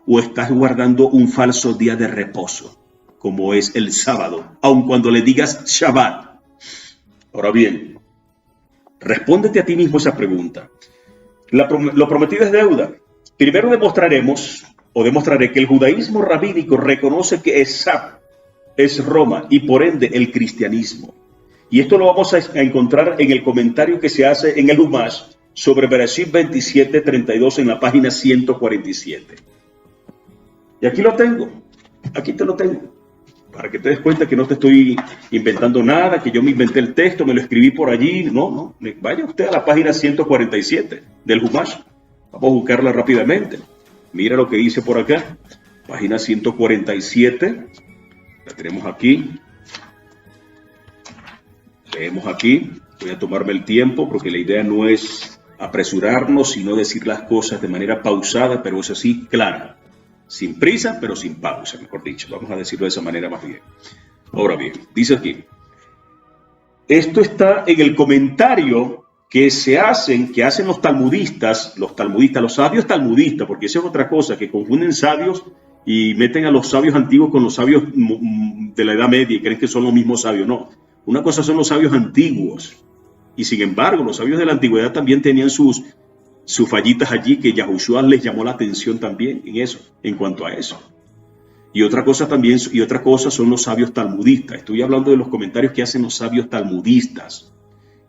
¿O estás guardando un falso día de reposo, como es el sábado, aun cuando le digas Shabbat? Ahora bien, respóndete a ti mismo esa pregunta. Lo prometido es deuda. Primero demostraré que el judaísmo rabínico reconoce que Esab es Roma y por ende el cristianismo. Y esto lo vamos a encontrar en el comentario que se hace en el Humash sobre Bereshit 27:32 en la página 147. Y aquí lo tengo, aquí te lo tengo, para que te des cuenta que no te estoy inventando nada, que yo me inventé el texto, me lo escribí por allí. No, vaya usted a la página 147 del Humash. Vamos a buscarla rápidamente. Mira lo que dice por acá, página 147, la tenemos aquí. Leemos aquí, voy a tomarme el tiempo porque la idea no es apresurarnos, sino decir las cosas de manera pausada, pero eso sí, clara. Sin prisa, pero sin pausa, mejor dicho. Vamos a decirlo de esa manera más bien. Ahora bien, dice aquí. Esto está en el comentario que hacen los talmudistas, los sabios talmudistas, porque eso es otra cosa, que confunden sabios y meten a los sabios antiguos con los sabios de la Edad Media y creen que son los mismos sabios. No, una cosa son los sabios antiguos. Y sin embargo, los sabios de la antigüedad también tenían sus fallitas allí, que Yahushua les llamó la atención también en cuanto a eso. Y otra cosa son los sabios talmudistas. Estoy hablando de los comentarios que hacen los sabios talmudistas.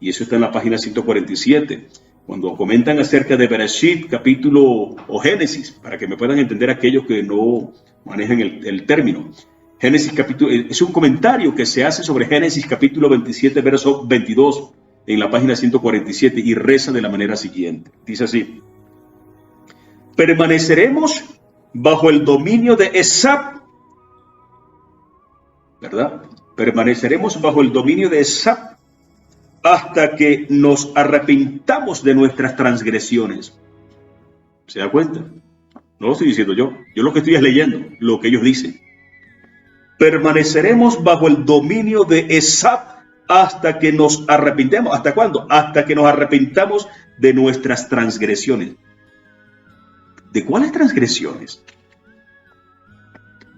Y eso está en la página 147. Cuando comentan acerca de Bereshit, capítulo o Génesis, para que me puedan entender aquellos que no manejan el término. Génesis capítulo, es un comentario que se hace sobre Génesis capítulo 27, verso 22, en la página 147, y reza de la manera siguiente. Dice así: permaneceremos bajo el dominio de Esab, ¿verdad? Permaneceremos bajo el dominio de Esab hasta que nos arrepintamos de nuestras transgresiones. ¿Se da cuenta? No lo estoy diciendo yo lo que estoy es leyendo lo que ellos dicen. Permaneceremos bajo el dominio de Esab hasta que nos arrepintemos. ¿Hasta cuándo? Hasta que nos arrepintamos de nuestras transgresiones. ¿De cuáles transgresiones?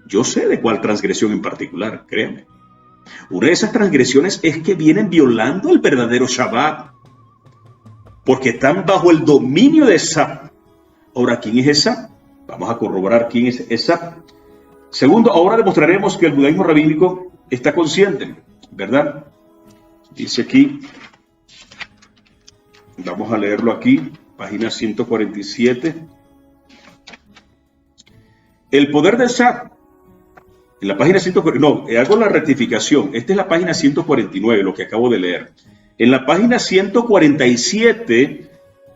Yo sé de cuál transgresión en particular, créanme. Una de esas transgresiones es que vienen violando el verdadero Shabbat, porque están bajo el dominio de Esab. Ahora, ¿quién es Esab? Vamos a corroborar quién es Esab. Segundo, ahora demostraremos que el judaísmo rabínico está consciente, ¿verdad? Dice aquí, vamos a leerlo aquí, página 147. El poder de Esab. En la página 149, hago la rectificación. Esta es la página 149, lo que acabo de leer. En la página 147,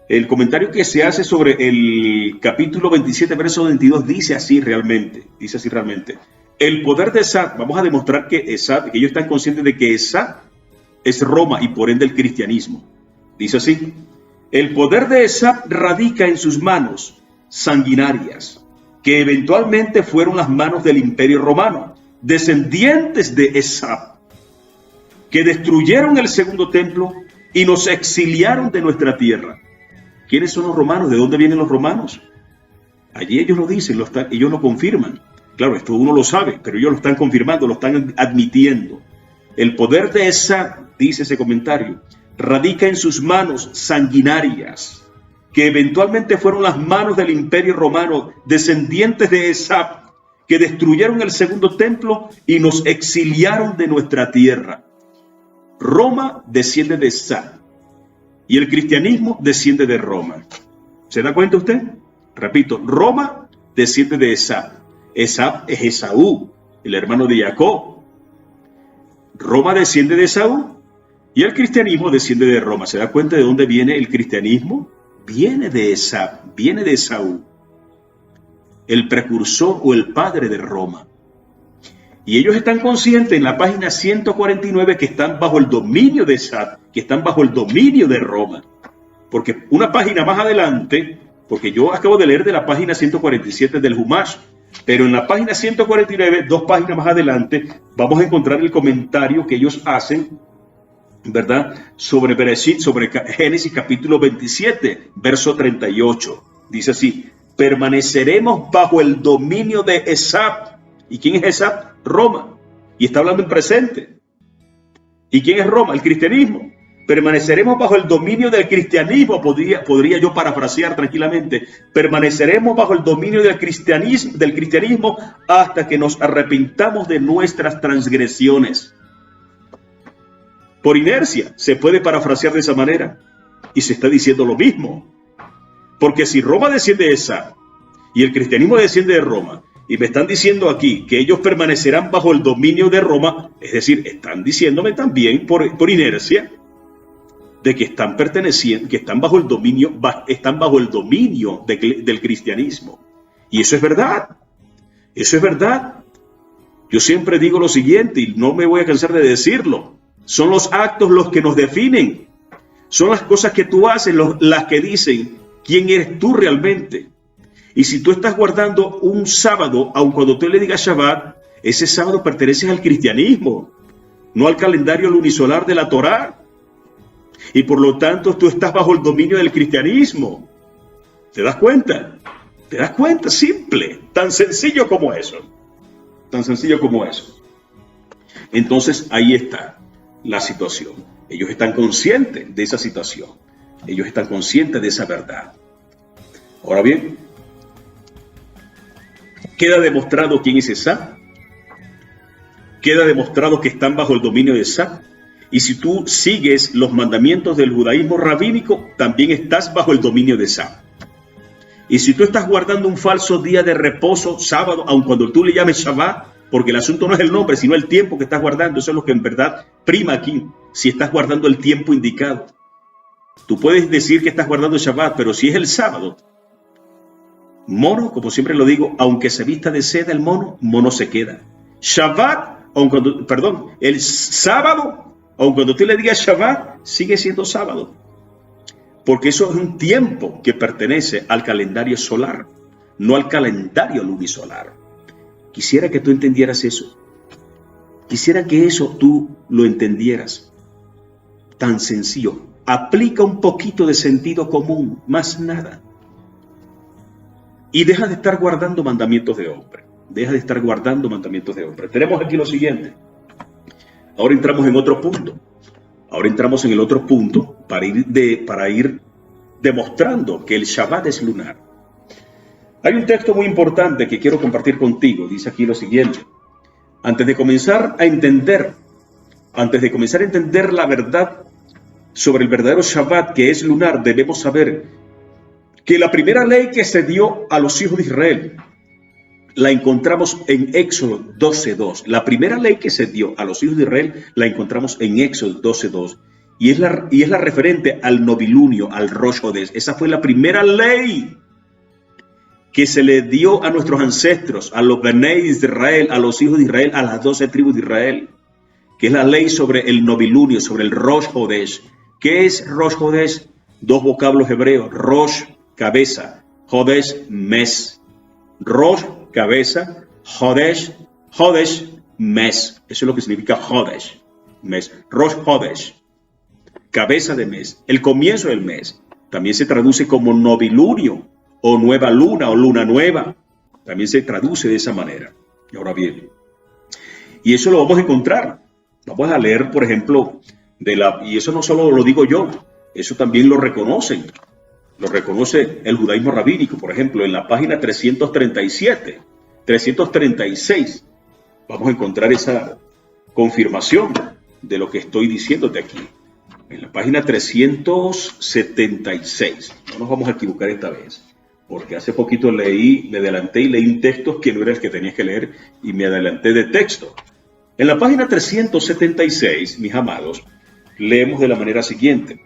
el comentario que se hace sobre el capítulo 27, verso 22, dice así realmente. El poder de Esab, vamos a demostrar que ellos están conscientes de que Esab es Roma y por ende el cristianismo. Dice así: el poder de Esab radica en sus manos sanguinarias, que eventualmente fueron las manos del Imperio Romano, descendientes de Esab, que destruyeron el segundo templo y nos exiliaron de nuestra tierra. ¿Quiénes son los romanos? ¿De dónde vienen los romanos? Allí ellos lo dicen, ellos lo confirman. Claro, esto uno lo sabe, pero ellos lo están confirmando, lo están admitiendo. El poder de Esab, dice ese comentario, radica en sus manos sanguinarias, que eventualmente fueron las manos del Imperio Romano, descendientes de Esab, que destruyeron el segundo templo y nos exiliaron de nuestra tierra. Roma desciende de Esab y el cristianismo desciende de Roma. ¿Se da cuenta usted? Repito, Roma desciende de Esab. Esab es Esaú, el hermano de Jacob. Roma desciende de Esaú y el cristianismo desciende de Roma. ¿Se da cuenta de dónde viene el cristianismo? Viene de Esab, viene de Esaú, el precursor o el padre de Roma. Y ellos están conscientes en la página 149 que están bajo el dominio de Esab, que están bajo el dominio de Roma. Porque una página más adelante, porque yo acabo de leer de la página 147 del Humash, pero en la página 149, 2 páginas más adelante, vamos a encontrar el comentario que ellos hacen, ¿verdad? Sobre Bereshit, sobre Génesis capítulo 27, verso 38. Dice así: permaneceremos bajo el dominio de Esab. ¿Y quién es Esab? Roma. Y está hablando en presente. ¿Y quién es Roma? El cristianismo. Permaneceremos bajo el dominio del cristianismo, podría yo parafrasear tranquilamente. Permaneceremos bajo el dominio del cristianismo hasta que nos arrepintamos de nuestras transgresiones. Por inercia se puede parafrasear de esa manera y se está diciendo lo mismo. Porque si Roma desciende de Esab y el cristianismo desciende de Roma, y me están diciendo aquí que ellos permanecerán bajo el dominio de Roma, es decir, están diciéndome también por inercia de que están perteneciendo, que están bajo el dominio, del cristianismo. Y eso es verdad. Eso es verdad. Yo siempre digo lo siguiente y no me voy a cansar de decirlo. Son los actos los que nos definen. Son las cosas que tú haces las que dicen quién eres tú realmente. Y si tú estás guardando un sábado, aun cuando tú le digas Shabbat, ese sábado pertenece al cristianismo, no al calendario lunisolar de la Torá. Y por lo tanto tú estás bajo el dominio del cristianismo. ¿Te das cuenta? ¿Te das cuenta? Simple, tan sencillo como eso. Tan sencillo como eso. Entonces ahí está la situación. Ellos están conscientes de esa situación. Ellos están conscientes de esa verdad. Ahora bien, queda demostrado quién es Esab. Queda demostrado que están bajo el dominio de Esab. Y si tú sigues los mandamientos del judaísmo rabínico, también estás bajo el dominio de Esab. Y si tú estás guardando un falso día de reposo, sábado, aun cuando tú le llames Shabbat, porque el asunto no es el nombre, sino el tiempo que estás guardando, eso es lo que en verdad prima aquí, si estás guardando el tiempo indicado. Tú puedes decir que estás guardando Shabbat, pero si es el sábado, mono, como siempre lo digo, aunque se vista de seda el mono, mono se queda. Shabbat, el sábado, aun cuando tú le digas Shabbat, sigue siendo sábado. Porque eso es un tiempo que pertenece al calendario solar, no al calendario lunisolar. Quisiera que tú entendieras eso. Quisiera que eso tú lo entendieras. Tan sencillo. Aplica un poquito de sentido común, más nada. Y deja de estar guardando mandamientos de hombre. Deja de estar guardando mandamientos de hombre. Tenemos aquí lo siguiente. Ahora entramos en otro punto. Ahora entramos en el otro punto para ir demostrando que el Shabbat es lunar. Hay un texto muy importante que quiero compartir contigo. Dice aquí lo siguiente. Antes de comenzar a entender la verdad sobre el verdadero Shabbat que es lunar, debemos saber que la primera ley que se dio a los hijos de Israel la encontramos en Éxodo 12:2. La primera ley que se dio a los hijos de Israel la encontramos en Éxodo 12:2. Y es la referente al novilunio, al Rosh Hodesh. Esa fue la primera ley que se le dio a nuestros ancestros, a los Benei de Israel, a los hijos de Israel, a las 12 tribus de Israel, que es la ley sobre el novilunio, sobre el Rosh Hodesh. ¿Qué es Rosh Hodesh? Dos vocablos hebreos: Rosh, cabeza; Hodesh, mes. Rosh, cabeza; Hodesh, mes. Eso es lo que significa Hodesh, mes. Rosh Hodesh, cabeza de mes, el comienzo del mes. También se traduce como novilunio, o nueva luna, o luna nueva. También se traduce de esa manera. Y ahora bien, y eso lo vamos a encontrar. Vamos a leer, por ejemplo, y eso no solo lo digo yo, eso también lo reconocen. Lo reconoce el judaísmo rabínico, por ejemplo, en la página 337, 336. Vamos a encontrar esa confirmación de lo que estoy diciéndote aquí. En la página 376. No nos vamos a equivocar esta vez, porque hace poquito me adelanté y leí un texto que no era el que tenías que leer y me adelanté de texto. En la página 376, mis amados, leemos de la manera siguiente.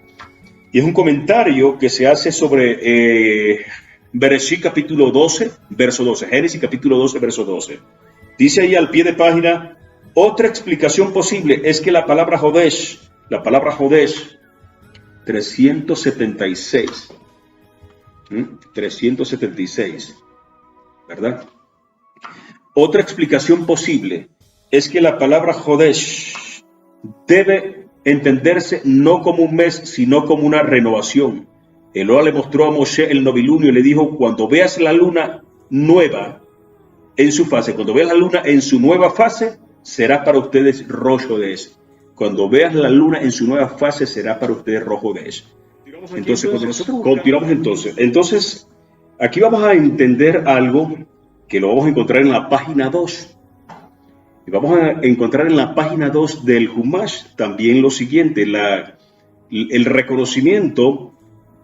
Y es un comentario que se hace sobre Bereshit capítulo 12, verso 12. Génesis capítulo 12, verso 12. Dice ahí al pie de página: otra explicación posible es que la palabra Hodesh, 376, 376, ¿verdad? Otra explicación posible es que la palabra Hodesh debe entenderse no como un mes, sino como una renovación. Eloa le mostró a Moshe el novilunio y le dijo: cuando veas la luna nueva en su fase, cuando veas la luna en su nueva fase, será para ustedes Rosh Hodesh. Cuando veas la luna en su nueva fase, será para ustedes Rosh Hodesh. Entonces, cuando nosotros continuamos entonces, aquí vamos a entender algo que lo vamos a encontrar en la página 2. Y vamos a encontrar en la página 2 del Humash también lo siguiente: el reconocimiento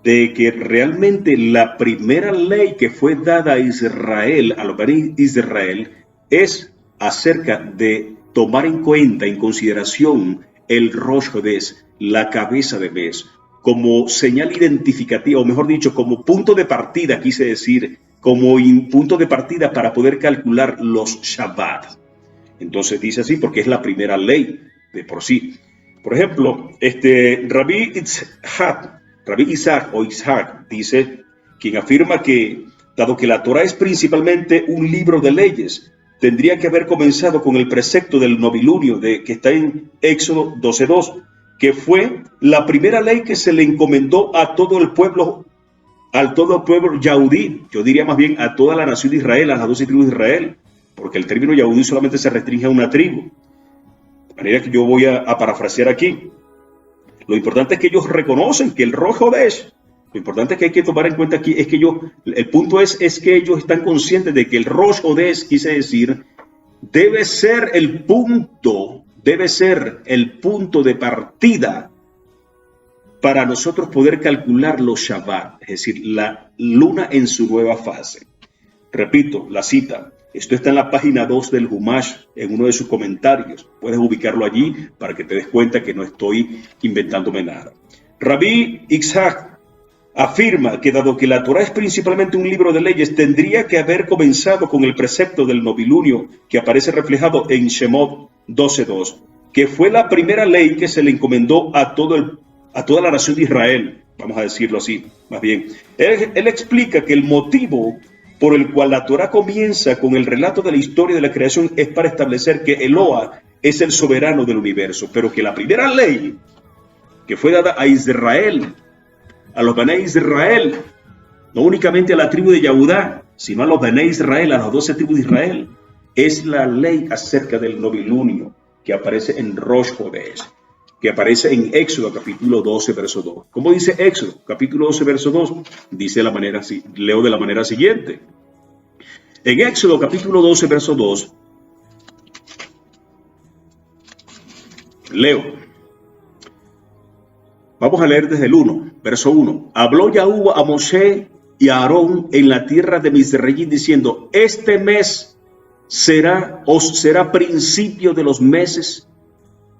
de que realmente la primera ley que fue dada a Israel, a los Bnei Israel, es acerca de tomar en cuenta, en consideración, el Rosh Hodesh, la cabeza de mes, como señal identificativa, o mejor dicho, como punto de partida, quise decir, como punto de partida para poder calcular los Shabbat. Entonces dice así porque es la primera ley de por sí. Por ejemplo, Rabbi Isaac dice, quien afirma que, dado que la Torah es principalmente un libro de leyes, tendría que haber comenzado con el precepto del novilunio que está en Éxodo 12:2, que fue la primera ley que se le encomendó a todo el pueblo yaudí, yo diría más bien a toda la nación de Israel, a las 12 tribus de Israel, porque el término yaudí solamente se restringe a una tribu. De manera que yo voy a parafrasear aquí. Lo importante es que ellos reconocen que el Rosh Hodesh, lo importante que hay que tomar en cuenta aquí es que el punto es que ellos están conscientes de que el Rosh Hodesh, quise decir, debe ser el punto de partida para nosotros poder calcular los Shabbat, es decir, la luna en su nueva fase. Repito, la cita. Esto está en la página 2 del Humash, en uno de sus comentarios. Puedes ubicarlo allí para que te des cuenta que no estoy inventándome nada. Rabbi Isaac afirma que dado que la Torah es principalmente un libro de leyes, tendría que haber comenzado con el precepto del novilunio que aparece reflejado en Shemot 12:2, que fue la primera ley que se le encomendó a toda la nación de Israel, vamos a decirlo así, más bien. Él explica que el motivo por el cual la Torah comienza con el relato de la historia de la creación es para establecer que Eloah es el soberano del universo, pero que la primera ley que fue dada a Israel, a los Bené Israel, no únicamente a la tribu de Yehudá, sino a los Bené Israel, a las 12 tribus de Israel, es la ley acerca del novilunio que aparece en Rosh Hodesh, que aparece en Éxodo capítulo 12, verso 2. ¿Cómo dice Éxodo capítulo 12, verso 2? Dice de la manera, leo de la manera siguiente. En Éxodo capítulo 12, verso 2, leo. Vamos a leer desde el 1, verso 1. Habló Yahuwah a Moshe y a Aarón en la tierra de Misraim diciendo, este mes os será principio de los meses.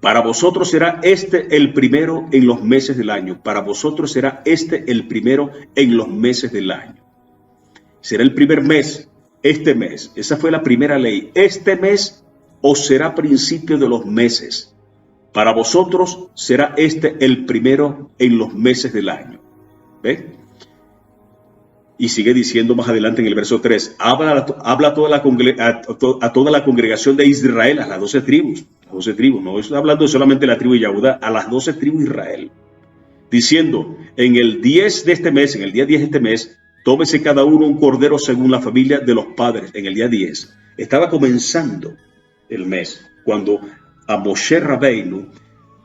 Para vosotros será este el primero en los meses del año. Para vosotros será este el primero en los meses del año. Será el primer mes, este mes. Esa fue la primera ley. Este mes os será principio de los meses. Para vosotros será este el primero en los meses del año. ¿Ve? Y sigue diciendo más adelante en el verso 3, habla a toda la congregación de Israel, a las 12 tribus. Las 12 tribus, no estoy hablando solamente de la tribu de Yehudá, a las 12 tribus de Israel. Diciendo, en el 10 de este mes, en el día 10 de este mes, tómese cada uno un cordero según la familia de los padres. En el día 10. Estaba comenzando el mes, cuando a Moshe Rabbeinu,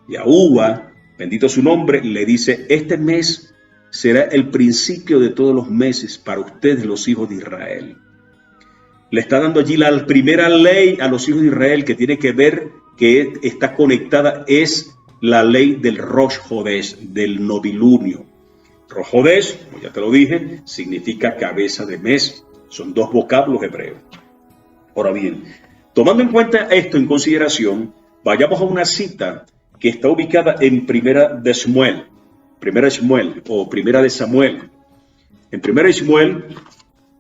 Yahuwah, bendito su nombre, le dice, este mes será el principio de todos los meses para ustedes, los hijos de Israel. Le está dando allí la primera ley a los hijos de Israel que tiene que ver, que está conectada, es la ley del Rosh Hodesh, del novilunio. Rosh Hodesh, como ya te lo dije, significa cabeza de mes. Son dos vocablos hebreos. Ahora bien, tomando en cuenta esto en consideración, vayamos a una cita que está ubicada en Primera de Samuel o Primera de Samuel. En Primera de Samuel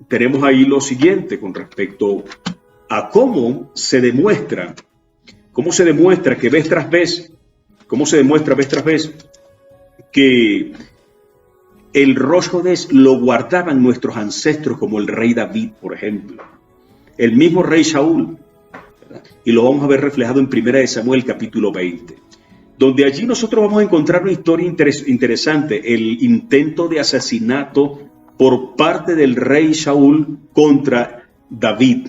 tenemos ahí lo siguiente con respecto a cómo se demuestra que vez tras vez, que el Rosh Hodesh lo guardaban nuestros ancestros, como el rey David, por ejemplo, el mismo rey Saúl, ¿verdad? Y lo vamos a ver reflejado en Primera de Samuel capítulo 20. Donde allí nosotros vamos a encontrar una historia interesante, el intento de asesinato por parte del rey Saúl contra David.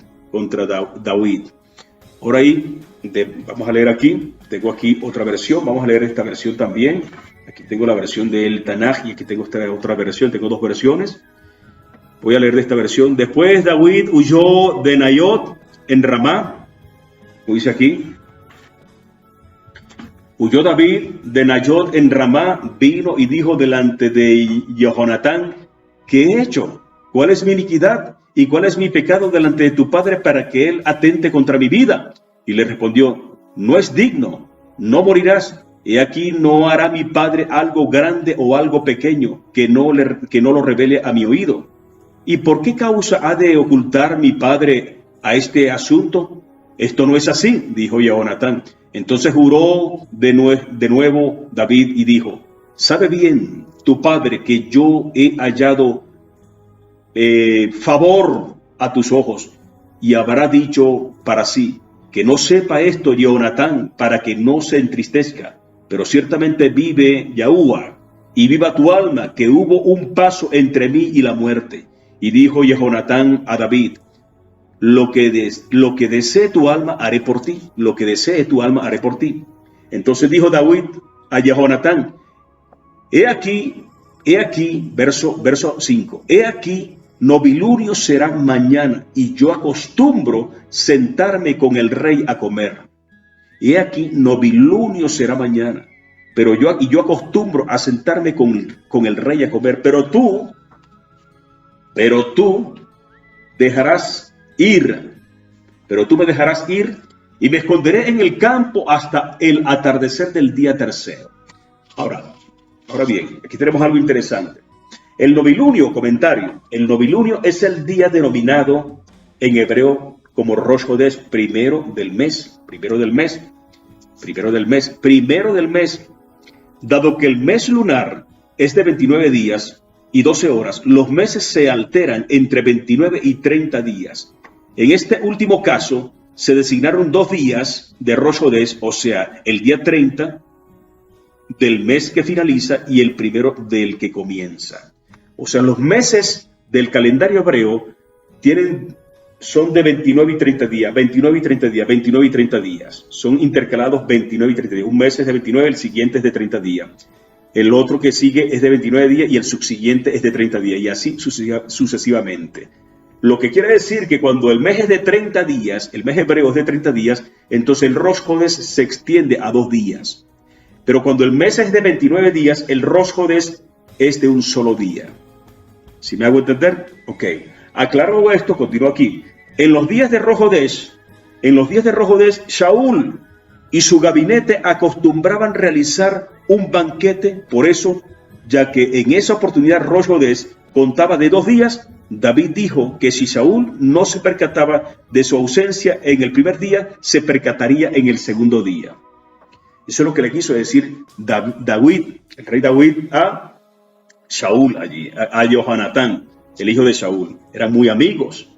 Ahora ahí, vamos a leer aquí, tengo aquí otra versión, vamos a leer esta versión también. Aquí tengo la versión del Tanaj y aquí tengo esta otra versión, tengo dos versiones. Voy a leer de esta versión. Después David huyó de Nayot en Ramá, como dice aquí. Huyó David de Nayot en Ramá, vino y dijo delante de Jehonatán, ¿qué he hecho? ¿Cuál es mi iniquidad? ¿Y cuál es mi pecado delante de tu padre para que él atente contra mi vida? Y le respondió, no es digno, no morirás. He aquí no hará mi padre algo grande o algo pequeño que no lo revele a mi oído. ¿Y por qué causa ha de ocultar mi padre a este asunto? Esto no es así, dijo Jehonatán. Entonces juró de nuevo David y dijo: sabe bien tu padre que yo he hallado favor a tus ojos. Y habrá dicho para sí: que no sepa esto Jonatán, para que no se entristezca. Pero ciertamente vive Yahuwah, y viva tu alma, que hubo un paso entre mí y la muerte. Y dijo Jonatán a David: lo que desee tu alma haré por ti, lo que desee tu alma haré por ti. Entonces dijo David a Jonatán: he aquí, verso 5, he aquí, novilunio será mañana, y yo acostumbro sentarme con el rey a comer. He aquí, novilunio será mañana, pero yo acostumbro a sentarme con el rey a comer. Pero tú dejarás ir, pero tú me dejarás ir, y me esconderé en el campo hasta el atardecer del día tercero. Ahora bien, aquí tenemos algo interesante. El novilunio, comentario. El novilunio es el día denominado en hebreo como Rosh Hodeš, primero del mes. Dado que el mes lunar es de 29 días y 12 horas, los meses se alteran entre 29 y 30 días. En este último caso, se designaron 2 días de Rosh Hodeš, o sea, el día 30 del mes que finaliza y el primero del que comienza. O sea, los meses del calendario hebreo son de 29 y 30 días, 29 y 30 días, 29 y 30 días. Son intercalados 29 y 30 días. Un mes es de 29, el siguiente es de 30 días. El otro que sigue es de 29 días y el subsiguiente es de 30 días, y así sucesivamente. Lo que quiere decir que cuando el mes es de 30 días, el mes hebreo es de 30 días, entonces el Rosh Hodeš se extiende a 2 días. Pero cuando el mes es de 29 días, el Rosh Hodeš es de un solo día. ¿Sí me hago entender? Ok. Aclarado esto, continúo aquí. En los días de Rosh Hodeš, Shaul y su gabinete acostumbraban realizar un banquete. Por eso, ya que en esa oportunidad Rosh Hodeš contaba de 2 días, David dijo que si Saúl no se percataba de su ausencia en el primer día, se percataría en el segundo día. Eso es lo que le quiso decir David, el rey David, a Saúl allí, a Jonatán, el hijo de Saúl. Eran muy amigos,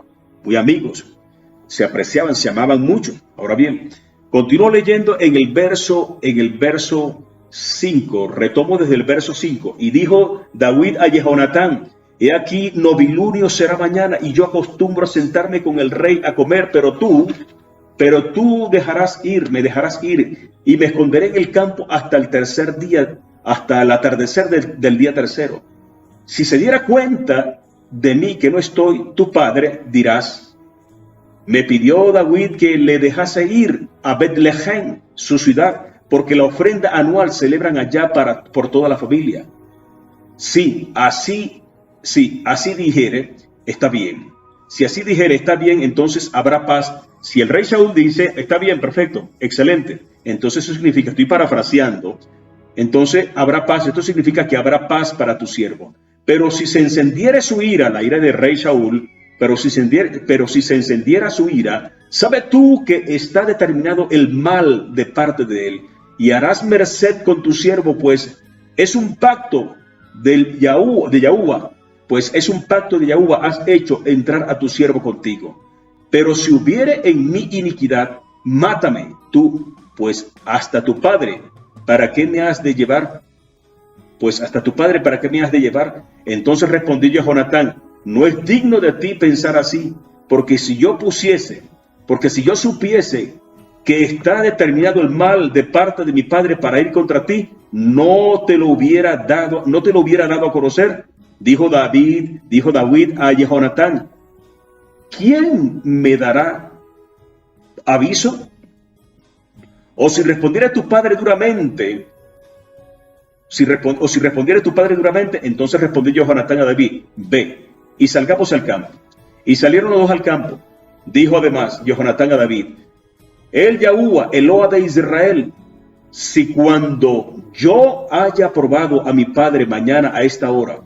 se apreciaban, se amaban mucho. Ahora bien, continúo leyendo en el verso 5, retomo desde el verso 5, y dijo David a Jonatán: he aquí, novilunio será mañana, y yo acostumbro a sentarme con el rey a comer, pero tú me dejarás ir, y me esconderé en el campo hasta el tercer día, hasta el atardecer del día tercero. Si se diera cuenta de mí que no estoy, tu padre, dirás: me pidió David que le dejase ir a Betlehem, su ciudad, porque la ofrenda anual celebran allá por toda la familia. Sí, así dijere, está bien. Si así dijere, está bien, entonces habrá paz. Si el rey Saúl dice: está bien, perfecto, excelente, entonces eso significa, estoy parafraseando, entonces habrá paz. Esto significa que habrá paz para tu siervo. Pero si se encendiera su ira, la ira del rey Saúl, pero si se encendiera su ira, sabe tú que está determinado el mal de parte de él, y harás merced con tu siervo, pues es un pacto de Yahuwah, has hecho entrar a tu siervo contigo. Pero si hubiere en mí iniquidad, mátame tú, pues hasta tu padre, ¿para qué me has de llevar? Entonces respondió Jonatán: no es digno de ti pensar así, porque si yo supiese que está determinado el mal de parte de mi padre para ir contra ti, no te lo hubiera dado a conocer. Dijo David a Jonatán: ¿quién me dará aviso? O si respondiera tu padre duramente, entonces respondió Jonatán a David: ve y salgamos al campo. Y salieron los dos al campo. Dijo además Jonatán a David: el Yahuwah, Eloa de Israel, si cuando yo haya probado a mi padre mañana a esta hora,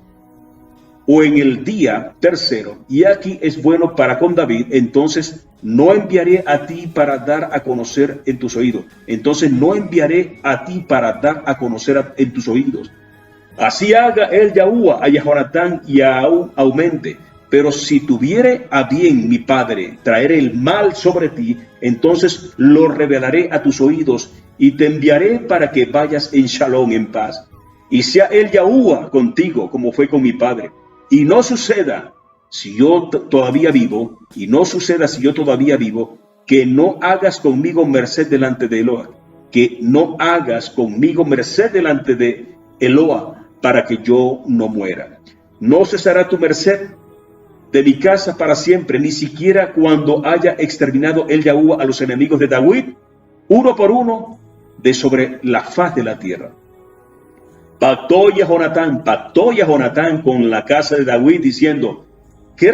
o en el día tercero, y aquí es bueno para con David, entonces no enviaré a ti para dar a conocer en tus oídos. Entonces no enviaré a ti para dar a conocer en tus oídos. Así haga el Yahuwah a Jehonatán y aún aumente. Pero si tuviere a bien mi padre traer el mal sobre ti, entonces lo revelaré a tus oídos y te enviaré para que vayas en shalom, en paz. Y sea el Yahuwah contigo como fue con mi padre. Y no suceda, si yo todavía vivo, y no suceda si yo todavía vivo, que no hagas conmigo merced delante de Eloa, que no hagas conmigo merced delante de Eloa, para que yo no muera. No cesará tu merced de mi casa para siempre, ni siquiera cuando haya exterminado el Yahuwah a los enemigos de David, uno por uno, de sobre la faz de la tierra. Pactó Jehonatán con la casa de David, diciendo que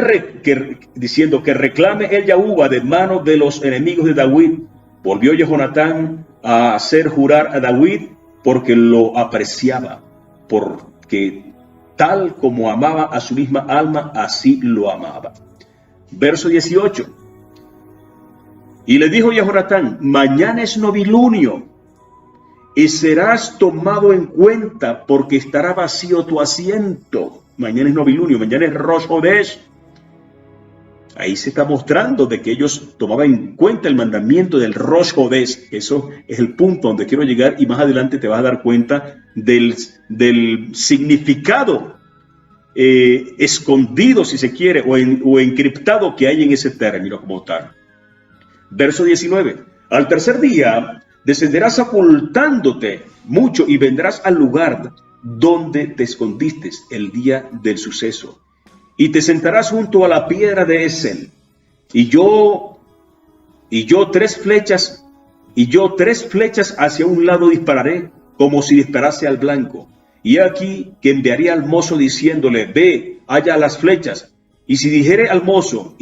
reclame el Yahuwah de manos de los enemigos de David. Volvió Jehonatán a hacer jurar a David porque lo apreciaba, porque tal como amaba a su misma alma, así lo amaba. Verso 18. Y le dijo Jehonatán: mañana es novilunio, y serás tomado en cuenta, porque estará vacío tu asiento. Mañana es novilunio, mañana es Rosh Hodesh. Ahí se está mostrando de que ellos tomaban en cuenta el mandamiento del Rosh Hodesh. Eso es el punto donde quiero llegar, y más adelante te vas a dar cuenta del significado escondido, si se quiere, o encriptado que hay en ese término como tal. Verso 19. Al tercer día descenderás ocultándote mucho y vendrás al lugar donde te escondiste el día del suceso, y te sentarás junto a la piedra de Esel, y yo tres flechas hacia un lado dispararé, como si disparase al blanco. Y aquí que enviaré al mozo diciéndole: ve, halla las flechas. Y si dijere al mozo,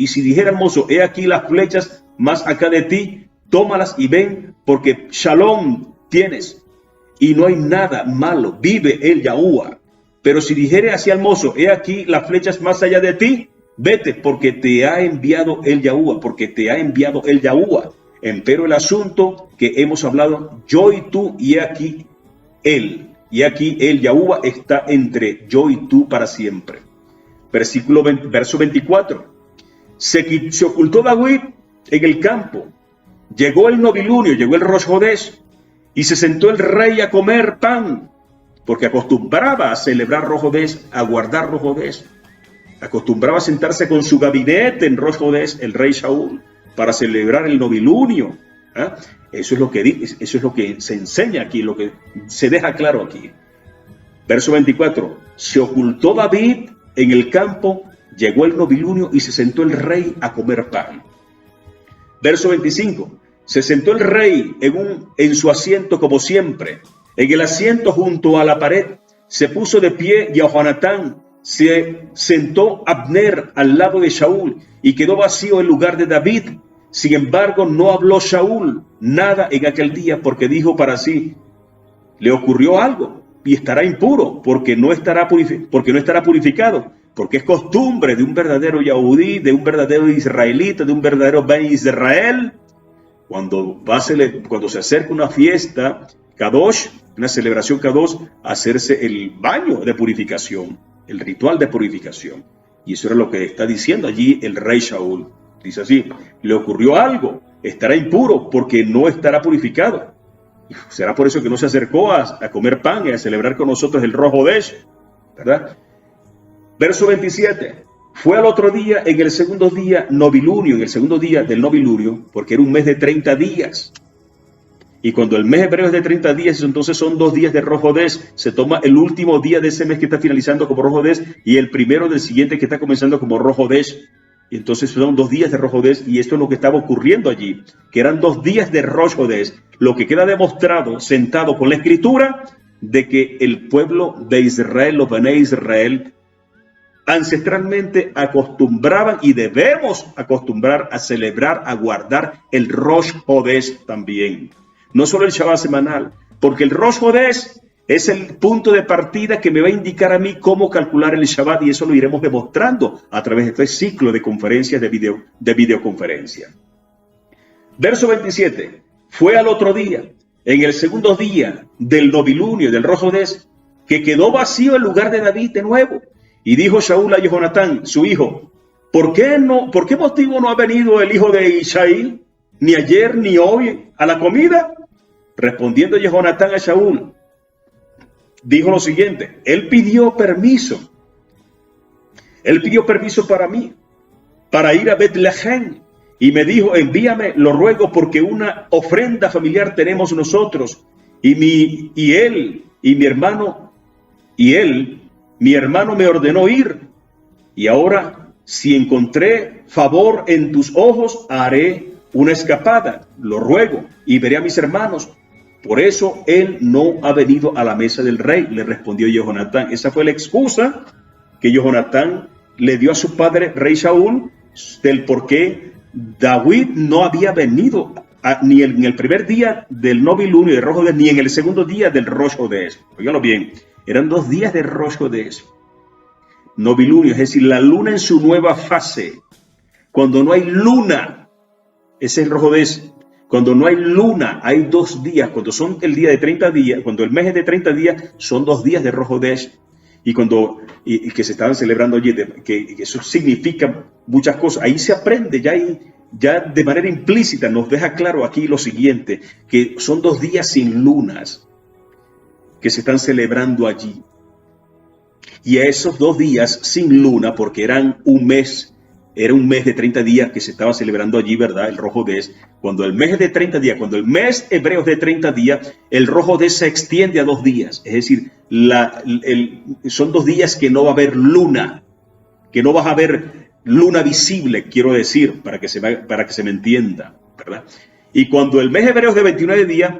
he aquí las flechas más acá de ti, tómalas y ven, porque shalom tienes, y no hay nada malo, vive el Yahuwah. Pero si dijere hacia el mozo: he aquí las flechas más allá de ti, vete, porque te ha enviado el Yahuwah, Empero el asunto que hemos hablado, yo y tú, y aquí el Yahuwah está entre yo y tú para siempre. Verso 24. Se ocultó David en el campo. Llegó el novilunio, llegó el Rosh Hodesh, y se sentó el rey a comer pan, porque acostumbraba a celebrar Rosh Hodesh, a guardar Rosh Hodesh. Acostumbraba a sentarse con su gabinete en Rosh Hodesh, el rey Shaul, para celebrar el novilunio. Eso es lo que se enseña aquí, lo que se deja claro aquí. Verso 24. Se ocultó David en el campo, llegó el novilunio y se sentó el rey a comer pan. Verso 25. Se sentó el rey en su asiento como siempre. En el asiento junto a la pared se puso de pie Jehonatán. Se sentó Abner al lado de Shaul, y quedó vacío el lugar de David. Sin embargo, no habló Shaul nada en aquel día, porque dijo para sí: le ocurrió algo y estará impuro, porque no estará purificado, porque es costumbre de un verdadero Yahudí, de un verdadero israelita, de un verdadero Ben Israel, cuando se acerca una fiesta Kadosh, una celebración Kadosh, hacerse el baño de purificación, el ritual de purificación. Y eso era lo que está diciendo allí el rey Shaul. Dice así: le ocurrió algo, estará impuro porque no estará purificado. Será por eso que no se acercó a comer pan y a celebrar con nosotros el Rosh Hodesh, ¿verdad? Verso 27. Fue al otro día, en el segundo día novilunio, en el segundo día del novilunio, porque era un mes de 30 días. Y cuando el mes hebreo es de 30 días, entonces son 2 días de Rosh Hodesh. Se toma el último día de ese mes que está finalizando como Rosh Hodesh y el primero del siguiente que está comenzando como Rosh Hodesh. Y entonces son 2 días de Rosh Hodesh, y esto es lo que estaba ocurriendo allí, que eran 2 días de Rosh Hodesh, lo que queda demostrado, sentado con la escritura, de que el pueblo de Israel, los Bnei Israel, ancestralmente acostumbraban, y debemos acostumbrar a celebrar, a guardar el Rosh Hodesh también. No solo el Shabbat semanal, porque el Rosh Hodesh Es el punto de partida que me va a indicar a mí cómo calcular el Shabbat, y eso lo iremos demostrando a través de este ciclo de conferencias de videoconferencia. Verso 27. Fue al otro día, en el segundo día del novilunio, del Rosh Hodés, que quedó vacío el lugar de David de nuevo. Y dijo Shaul a Jonatán, su hijo, ¿por qué motivo no ha venido el hijo de Isaí, ni ayer ni hoy, a la comida? Respondiendo Jonatán a Shaul, dijo lo siguiente, él pidió permiso para mí, para ir a Betlehem, y me dijo, envíame, lo ruego, porque una ofrenda familiar tenemos nosotros, mi hermano me ordenó ir, y ahora, si encontré favor en tus ojos, haré una escapada, lo ruego, y veré a mis hermanos. Por eso él no ha venido a la mesa del rey, le respondió Jonatán. Esa fue la excusa que Jonatán le dio a su padre, rey Saúl, del por qué David no había venido ni en el primer día del novilunio de Rosh Hodés, ni en el segundo día del Rosh Hodés. Óiganlo bien, eran 2 días de Rosh Hodés. Novilunio, es decir, la luna en su nueva fase. Cuando no hay luna, ese es el Rosh Hodés. Cuando no hay luna, hay 2 días. Cuando son el día de 30 días, cuando el mes es de 30 días, son 2 días de Rosh Hodés. Y que se estaban celebrando allí, que eso significa muchas cosas. Ahí se aprende, ya de manera implícita nos deja claro aquí lo siguiente, que son 2 días sin lunas que se están celebrando allí. Y a esos 2 días sin luna, porque eran un mes, era un mes de 30 días que se estaba celebrando allí, ¿verdad? El Rosh Hodés. Cuando el mes es de 30 días, cuando el mes hebreo es de 30 días, el Rosh Hodés se extiende a 2 días. Es decir, son 2 días que no va a haber luna, que no vas a ver luna visible, quiero decir, para que se me entienda, ¿verdad? Y cuando el mes hebreo es de 29 días,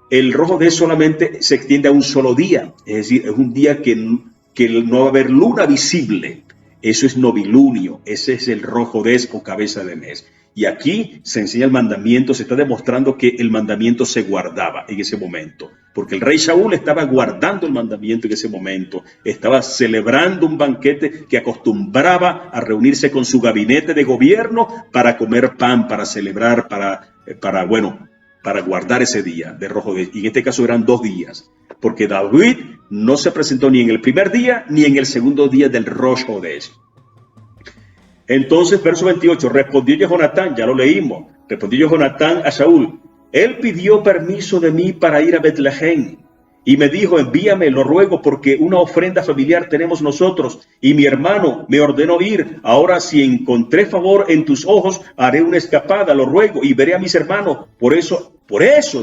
el Rosh Hodés solamente se extiende a un solo día. Es decir, es un día que no va a haber luna visible. Eso es novilunio, ese es el Rosh Hodés o cabeza de mes. Y aquí se enseña el mandamiento, se está demostrando que el mandamiento se guardaba en ese momento. Porque el rey Saúl estaba guardando el mandamiento en ese momento. Estaba celebrando un banquete que acostumbraba a reunirse con su gabinete de gobierno para comer pan, para celebrar, para guardar ese día de Rosh Hodés. Y en este caso eran 2 días. Porque David no se presentó ni en el primer día ni en el segundo día del Rosh Hodés. Entonces, verso 28, respondió Jonatán, ya lo leímos, respondió Jonatán a Saúl, él pidió permiso de mí para ir a Betlehem, y me dijo, envíame, lo ruego, porque una ofrenda familiar tenemos nosotros, y mi hermano me ordenó ir. Ahora, si encontré favor en tus ojos, haré una escapada, lo ruego, y veré a mis hermanos. Por eso,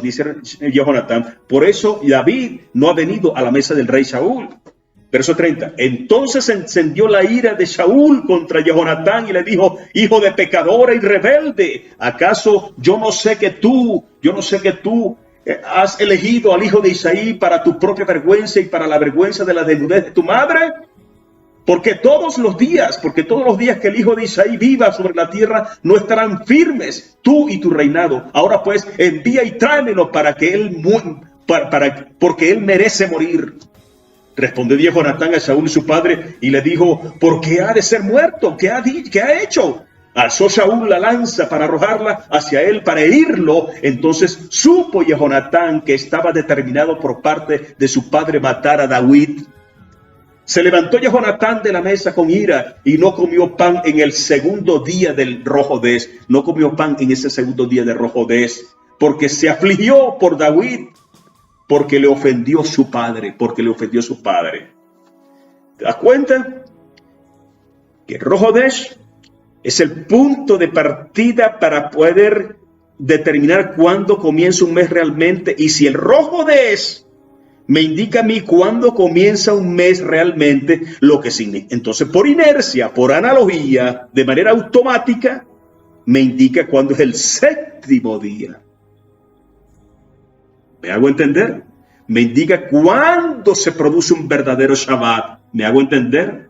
dice Jonatán, por eso David no ha venido a la mesa del rey Saúl. Verso 30, entonces se encendió la ira de Saúl contra Jonatán y le dijo, hijo de pecadora y rebelde, ¿acaso yo no sé que tú has elegido al hijo de Isaí para tu propia vergüenza y para la vergüenza de la desnudez de tu madre? Porque todos los días que el hijo de Isaí viva sobre la tierra no estarán firmes tú y tu reinado. Ahora pues envía y tráemelo porque él merece morir. Respondió Jonatán a Saúl su padre y le dijo, ¿por qué ha de ser muerto? ¿Qué ha hecho? Alzó Saúl la lanza para arrojarla hacia él, para herirlo. Entonces supo Jonatán que estaba determinado por parte de su padre matar a David. Se levantó Jonatán de la mesa con ira y no comió pan en el segundo día del Rosh Hodés. No comió pan en ese segundo día del Rosh Hodés, porque se afligió por David, porque le ofendió su padre, ¿Te das cuenta? Que el Rosh Hodés es el punto de partida para poder determinar cuándo comienza un mes realmente. Y si el Rosh Hodés me indica a mí cuándo comienza un mes realmente, lo que significa, entonces por inercia, por analogía, de manera automática, me indica cuándo es el 7º día. ¿Me hago entender? Me indica cuándo se produce un verdadero Shabbat. ¿Me hago entender?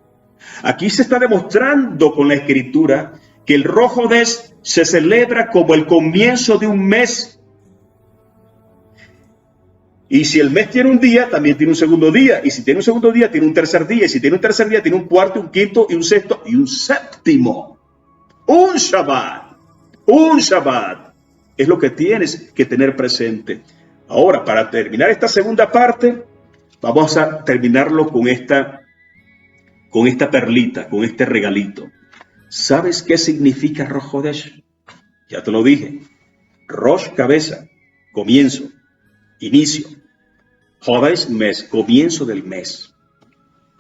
Aquí se está demostrando con la escritura que el Rosh Hodés se celebra como el comienzo de un mes. Y si el mes tiene un día, también tiene un segundo día. Y si tiene un segundo día, tiene un tercer día. Y si tiene un tercer día, tiene un cuarto, un quinto y un sexto y un séptimo. Un Shabbat. Un Shabbat. Es lo que tienes que tener presente. Ahora, para terminar esta segunda parte, vamos a terminarlo con esta perlita, con este regalito. ¿Sabes qué significa Rosh Hodesh? Ya te lo dije. Rosh, cabeza, comienzo, inicio. Hodesh, mes, comienzo del mes.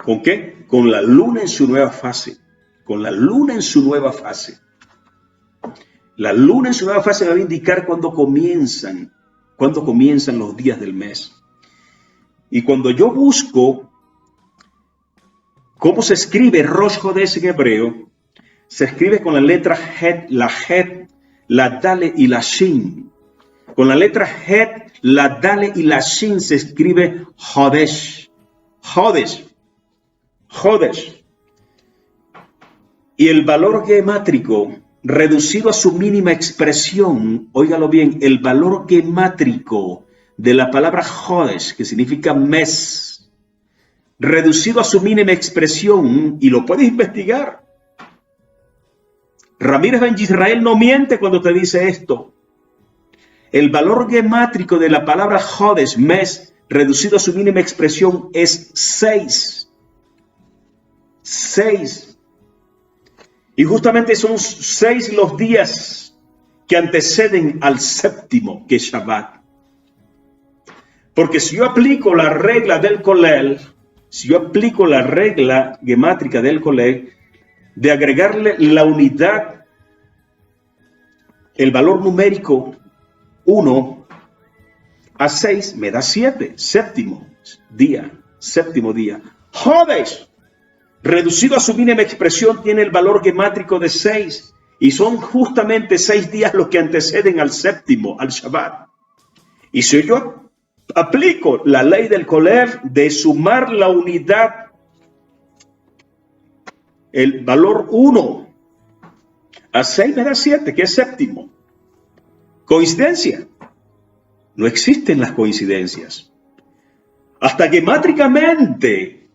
¿Con qué? Con la luna en su nueva fase. Con la luna en su nueva fase. La luna en su nueva fase va a indicar cuándo comienzan los días del mes. Y cuando yo busco cómo se escribe Rosh Hodesh en hebreo, se escribe con la letra Het, la Dale y la Shin. Con la letra Het, la Dale y la Shin se escribe Hodesh. Hodesh. Hodesh. Y el valor gemátrico reducido a su mínima expresión, óigalo bien, el valor gemátrico de la palabra Hodesh, que significa mes, reducido a su mínima expresión, y lo puedes investigar. Ramírez Ben Israel no miente cuando te dice esto. El valor gemátrico de la palabra Hodesh, mes, reducido a su mínima expresión, es 6. 6. Y justamente son 6 los días que anteceden al séptimo, que es Shabbat. Porque si yo aplico la regla del Kolel, si yo aplico la regla gemátrica del Kolel, de agregarle la unidad, el valor numérico 1 a 6 me da 7, séptimo día. Hodesh, reducido a su mínima expresión, tiene el valor gemátrico de 6, y son justamente 6 días los que anteceden al séptimo, al Shabbat. Y si yo aplico la ley del Kolel de sumar la unidad, el valor 1 a 6 me da 7, que es séptimo. ¿Coincidencia? No existen las coincidencias. Hasta gemátricamente,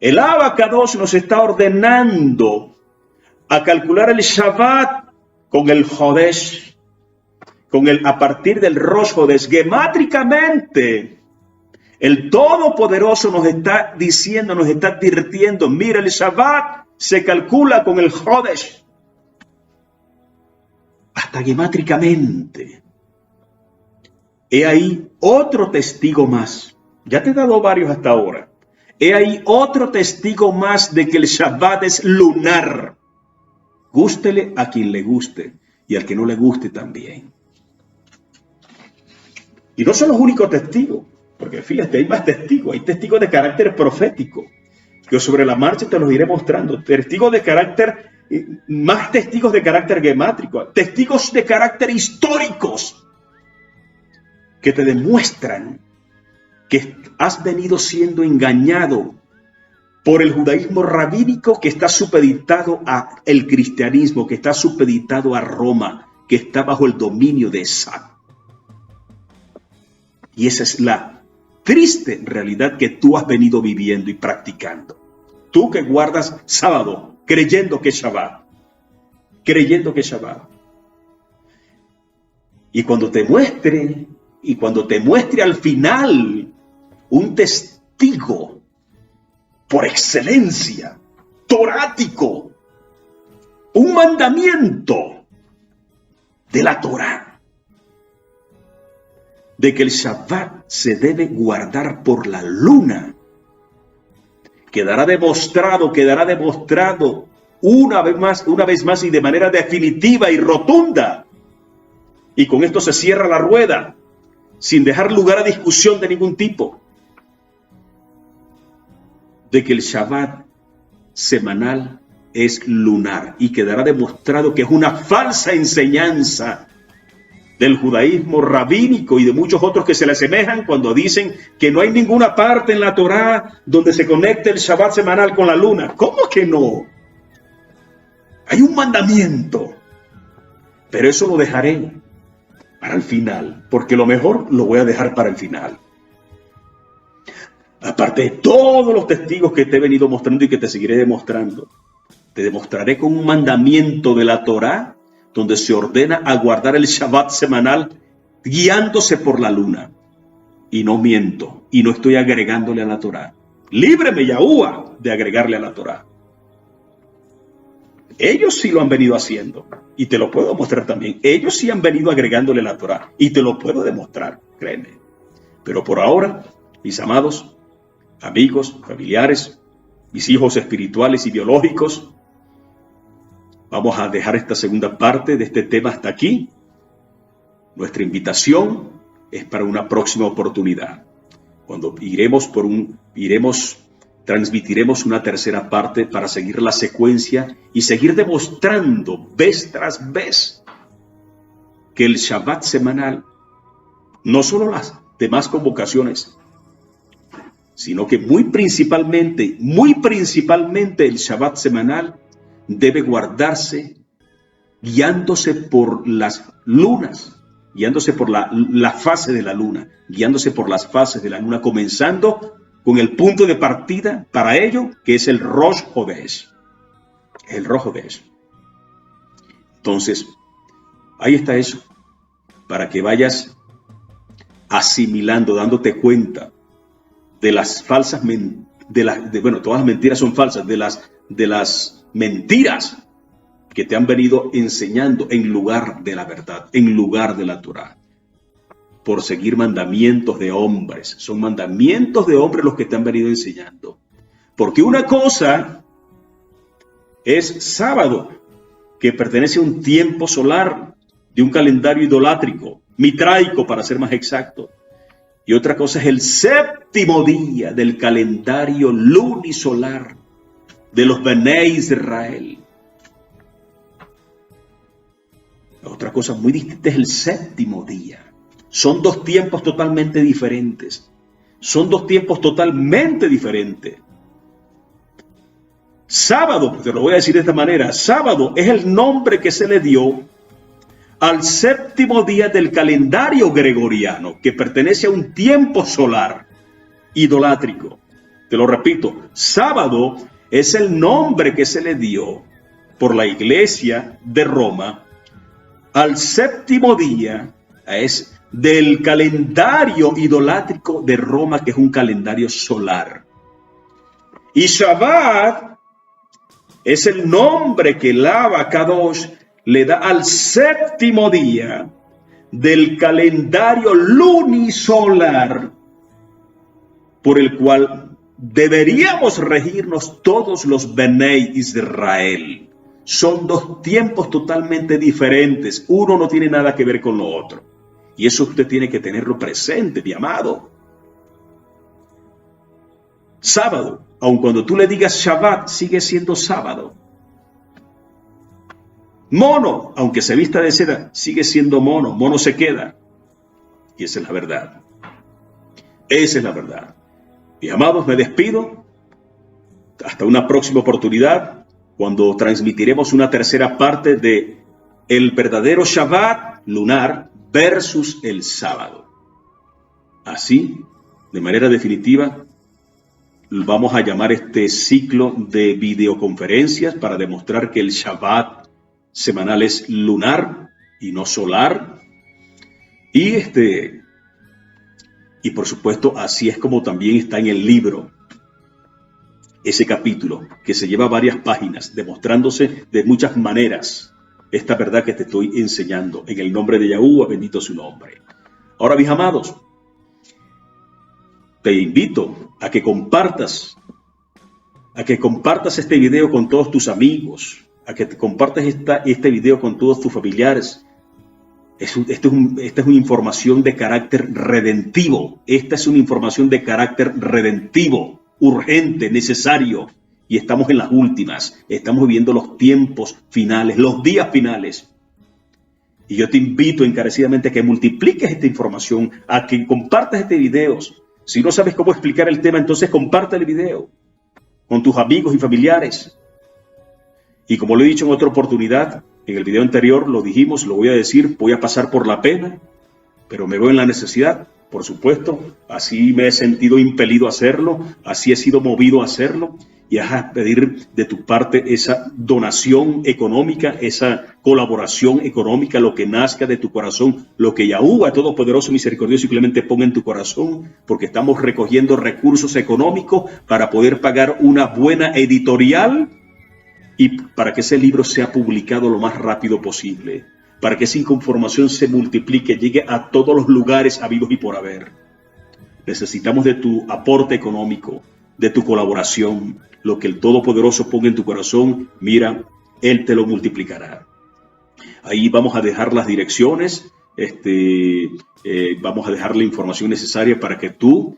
el Abacados nos está ordenando a calcular el Shabbat con el Hodesh, a partir del Rosh Hodesh. Gemátricamente, el Todopoderoso nos está diciendo, nos está advirtiendo, mira, el Shabbat se calcula con el Hodesh. Hasta gemátricamente. He ahí otro testigo más. Ya te he dado varios hasta ahora. He ahí otro testigo más de que el Shabbat es lunar. Gústele a quien le guste y al que no le guste también. Y no son los únicos testigos, porque fíjate, hay más testigos. Hay testigos de carácter profético, que sobre la marcha te los iré mostrando. Testigos de carácter, más testigos de carácter gemátrico, testigos de carácter históricos, que te demuestran que has venido siendo engañado por el judaísmo rabínico, que está supeditado al cristianismo, que está supeditado a Roma, que está bajo el dominio de Esab. Y esa es la triste realidad que tú has venido viviendo y practicando. Tú que guardas sábado, creyendo que es Shabbat. Creyendo que es Shabbat. Y cuando te muestre al final un testigo por excelencia, torático, un mandamiento de la Torá, de que el Shabbat se debe guardar por la luna, quedará demostrado una vez más y de manera definitiva y rotunda. Y con esto se cierra la rueda, sin dejar lugar a discusión de ningún tipo, de que el Shabbat semanal es lunar, y quedará demostrado que es una falsa enseñanza del judaísmo rabínico y de muchos otros que se le asemejan cuando dicen que no hay ninguna parte en la Torá donde se conecte el Shabbat semanal con la luna. ¿Cómo que no? Hay un mandamiento, pero eso lo dejaré para el final, porque lo mejor lo voy a dejar para el final. Aparte de todos los testigos que te he venido mostrando y que te seguiré demostrando, te demostraré con un mandamiento de la Torá donde se ordena a guardar el Shabbat semanal guiándose por la luna. Y no miento, y no estoy agregándole a la Torá. Líbreme, Yahuwah, de agregarle a la Torá. Ellos sí lo han venido haciendo, y te lo puedo mostrar también. Ellos sí han venido agregándole a la Torá, y te lo puedo demostrar, créeme. Pero por ahora, mis amados, amigos, familiares, mis hijos espirituales y biológicos, vamos a dejar esta segunda parte de este tema hasta aquí. Nuestra invitación es para una próxima oportunidad, cuando transmitiremos una tercera parte para seguir la secuencia y seguir demostrando vez tras vez que el Shabbat semanal, no solo las demás convocaciones, sino que muy principalmente el Shabbat semanal debe guardarse guiándose por las lunas, guiándose por la fase de la luna, guiándose por las fases de la luna, comenzando con el punto de partida para ello, que es el Rosh Hodesh. El Rosh Hodesh. Entonces, ahí está eso, para que vayas asimilando, dándote cuenta de las falsas, todas las mentiras son falsas, de las mentiras que te han venido enseñando en lugar de la verdad, en lugar de la Torá, por seguir mandamientos de hombres. Son mandamientos de hombres los que te han venido enseñando. Porque una cosa es sábado, que pertenece a un tiempo solar, de un calendario idolátrico, mitraico para ser más exacto. Y otra cosa es el séptimo día del calendario lunisolar de los Benei Israel. Otra cosa muy distinta es el séptimo día. Son dos tiempos totalmente diferentes. Son dos tiempos totalmente diferentes. Sábado, te lo voy a decir de esta manera, sábado es el nombre que se le dio al séptimo día del calendario gregoriano, que pertenece a un tiempo solar idolátrico. Te lo repito, sábado es el nombre que se le dio por la Iglesia de Roma al séptimo día es del calendario idolátrico de Roma, que es un calendario solar. Y Shabbat es el nombre que el Abba Kadosh le da al séptimo día del calendario lunisolar, por el cual deberíamos regirnos todos los Benei Israel. Son dos tiempos totalmente diferentes. Uno no tiene nada que ver con lo otro. Y eso usted tiene que tenerlo presente, mi amado. Sábado, aun cuando tú le digas Shabbat, sigue siendo sábado. Mono, aunque se vista de seda, sigue siendo mono. Mono se queda. Y esa es la verdad. Esa es la verdad. Mis amados, me despido. Hasta una próxima oportunidad, cuando transmitiremos una tercera parte de el verdadero Shabbat lunar versus el sábado. Así, de manera definitiva, vamos a llamar este ciclo de videoconferencias para demostrar que el Shabbat semanal es lunar y no solar. Y por supuesto, así es como también está en el libro ese capítulo, que se lleva varias páginas, demostrándose de muchas maneras esta verdad que te estoy enseñando. En el nombre de Yahuwah, bendito su nombre. Ahora, mis amados, te invito a que compartas este video con todos tus amigos, a que te compartas este video con todos tus familiares. Esta es una información de carácter redentivo. Esta es una información de carácter redentivo, urgente, necesario. Y estamos en las últimas. Estamos viviendo los tiempos finales, los días finales. Y yo te invito encarecidamente a que multipliques esta información, a que compartas este video. Si no sabes cómo explicar el tema, entonces comparte el video con tus amigos y familiares. Y como lo he dicho en otra oportunidad, en el video anterior lo dijimos, lo voy a decir, voy a pasar por la pena, pero me veo en la necesidad por supuesto, así me he sentido impelido a hacerlo, así he sido movido a hacerlo, y a pedir de tu parte esa donación económica, esa colaboración económica, lo que nazca de tu corazón, lo que Yahuwah Todopoderoso, Misericordioso y Clemente ponga en tu corazón, porque estamos recogiendo recursos económicos para poder pagar una buena editorial y para que ese libro sea publicado lo más rápido posible, para que esa información se multiplique, llegue a todos los lugares habidos y por haber. Necesitamos de tu aporte económico, de tu colaboración. Lo que el Todopoderoso ponga en tu corazón, mira, Él te lo multiplicará. Ahí vamos a dejar las direcciones, vamos a dejar la información necesaria para que tú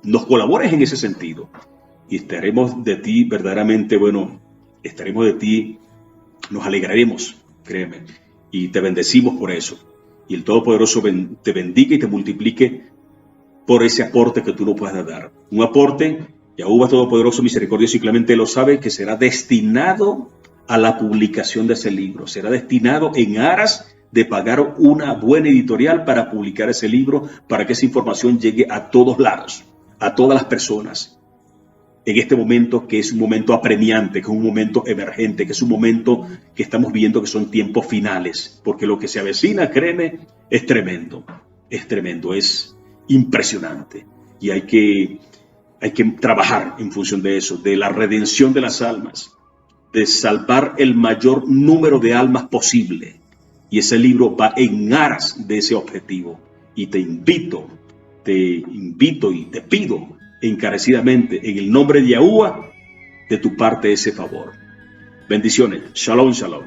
nos colabores en ese sentido. Y estaremos de ti verdaderamente, bueno, estaremos de ti, nos alegraremos, créeme, y te bendecimos por eso. Y el Todopoderoso te bendiga y te multiplique por ese aporte que tú no puedas dar. Un aporte, Yahuwah Todopoderoso, Misericordioso y Clemente lo sabe, que será destinado a la publicación de ese libro. Será destinado en aras de pagar una buena editorial para publicar ese libro, para que esa información llegue a todos lados, a todas las personas. En este momento, que es un momento apremiante, que es un momento emergente, que es un momento que estamos viendo que son tiempos finales, porque lo que se avecina, créeme, es tremendo, es impresionante, y hay que trabajar en función de eso, de la redención de las almas, de salvar el mayor número de almas posible, y ese libro va en aras de ese objetivo. Y te invito y te pido encarecidamente en el nombre de Yahuwah de tu parte ese favor. Bendiciones. Shalom, shalom.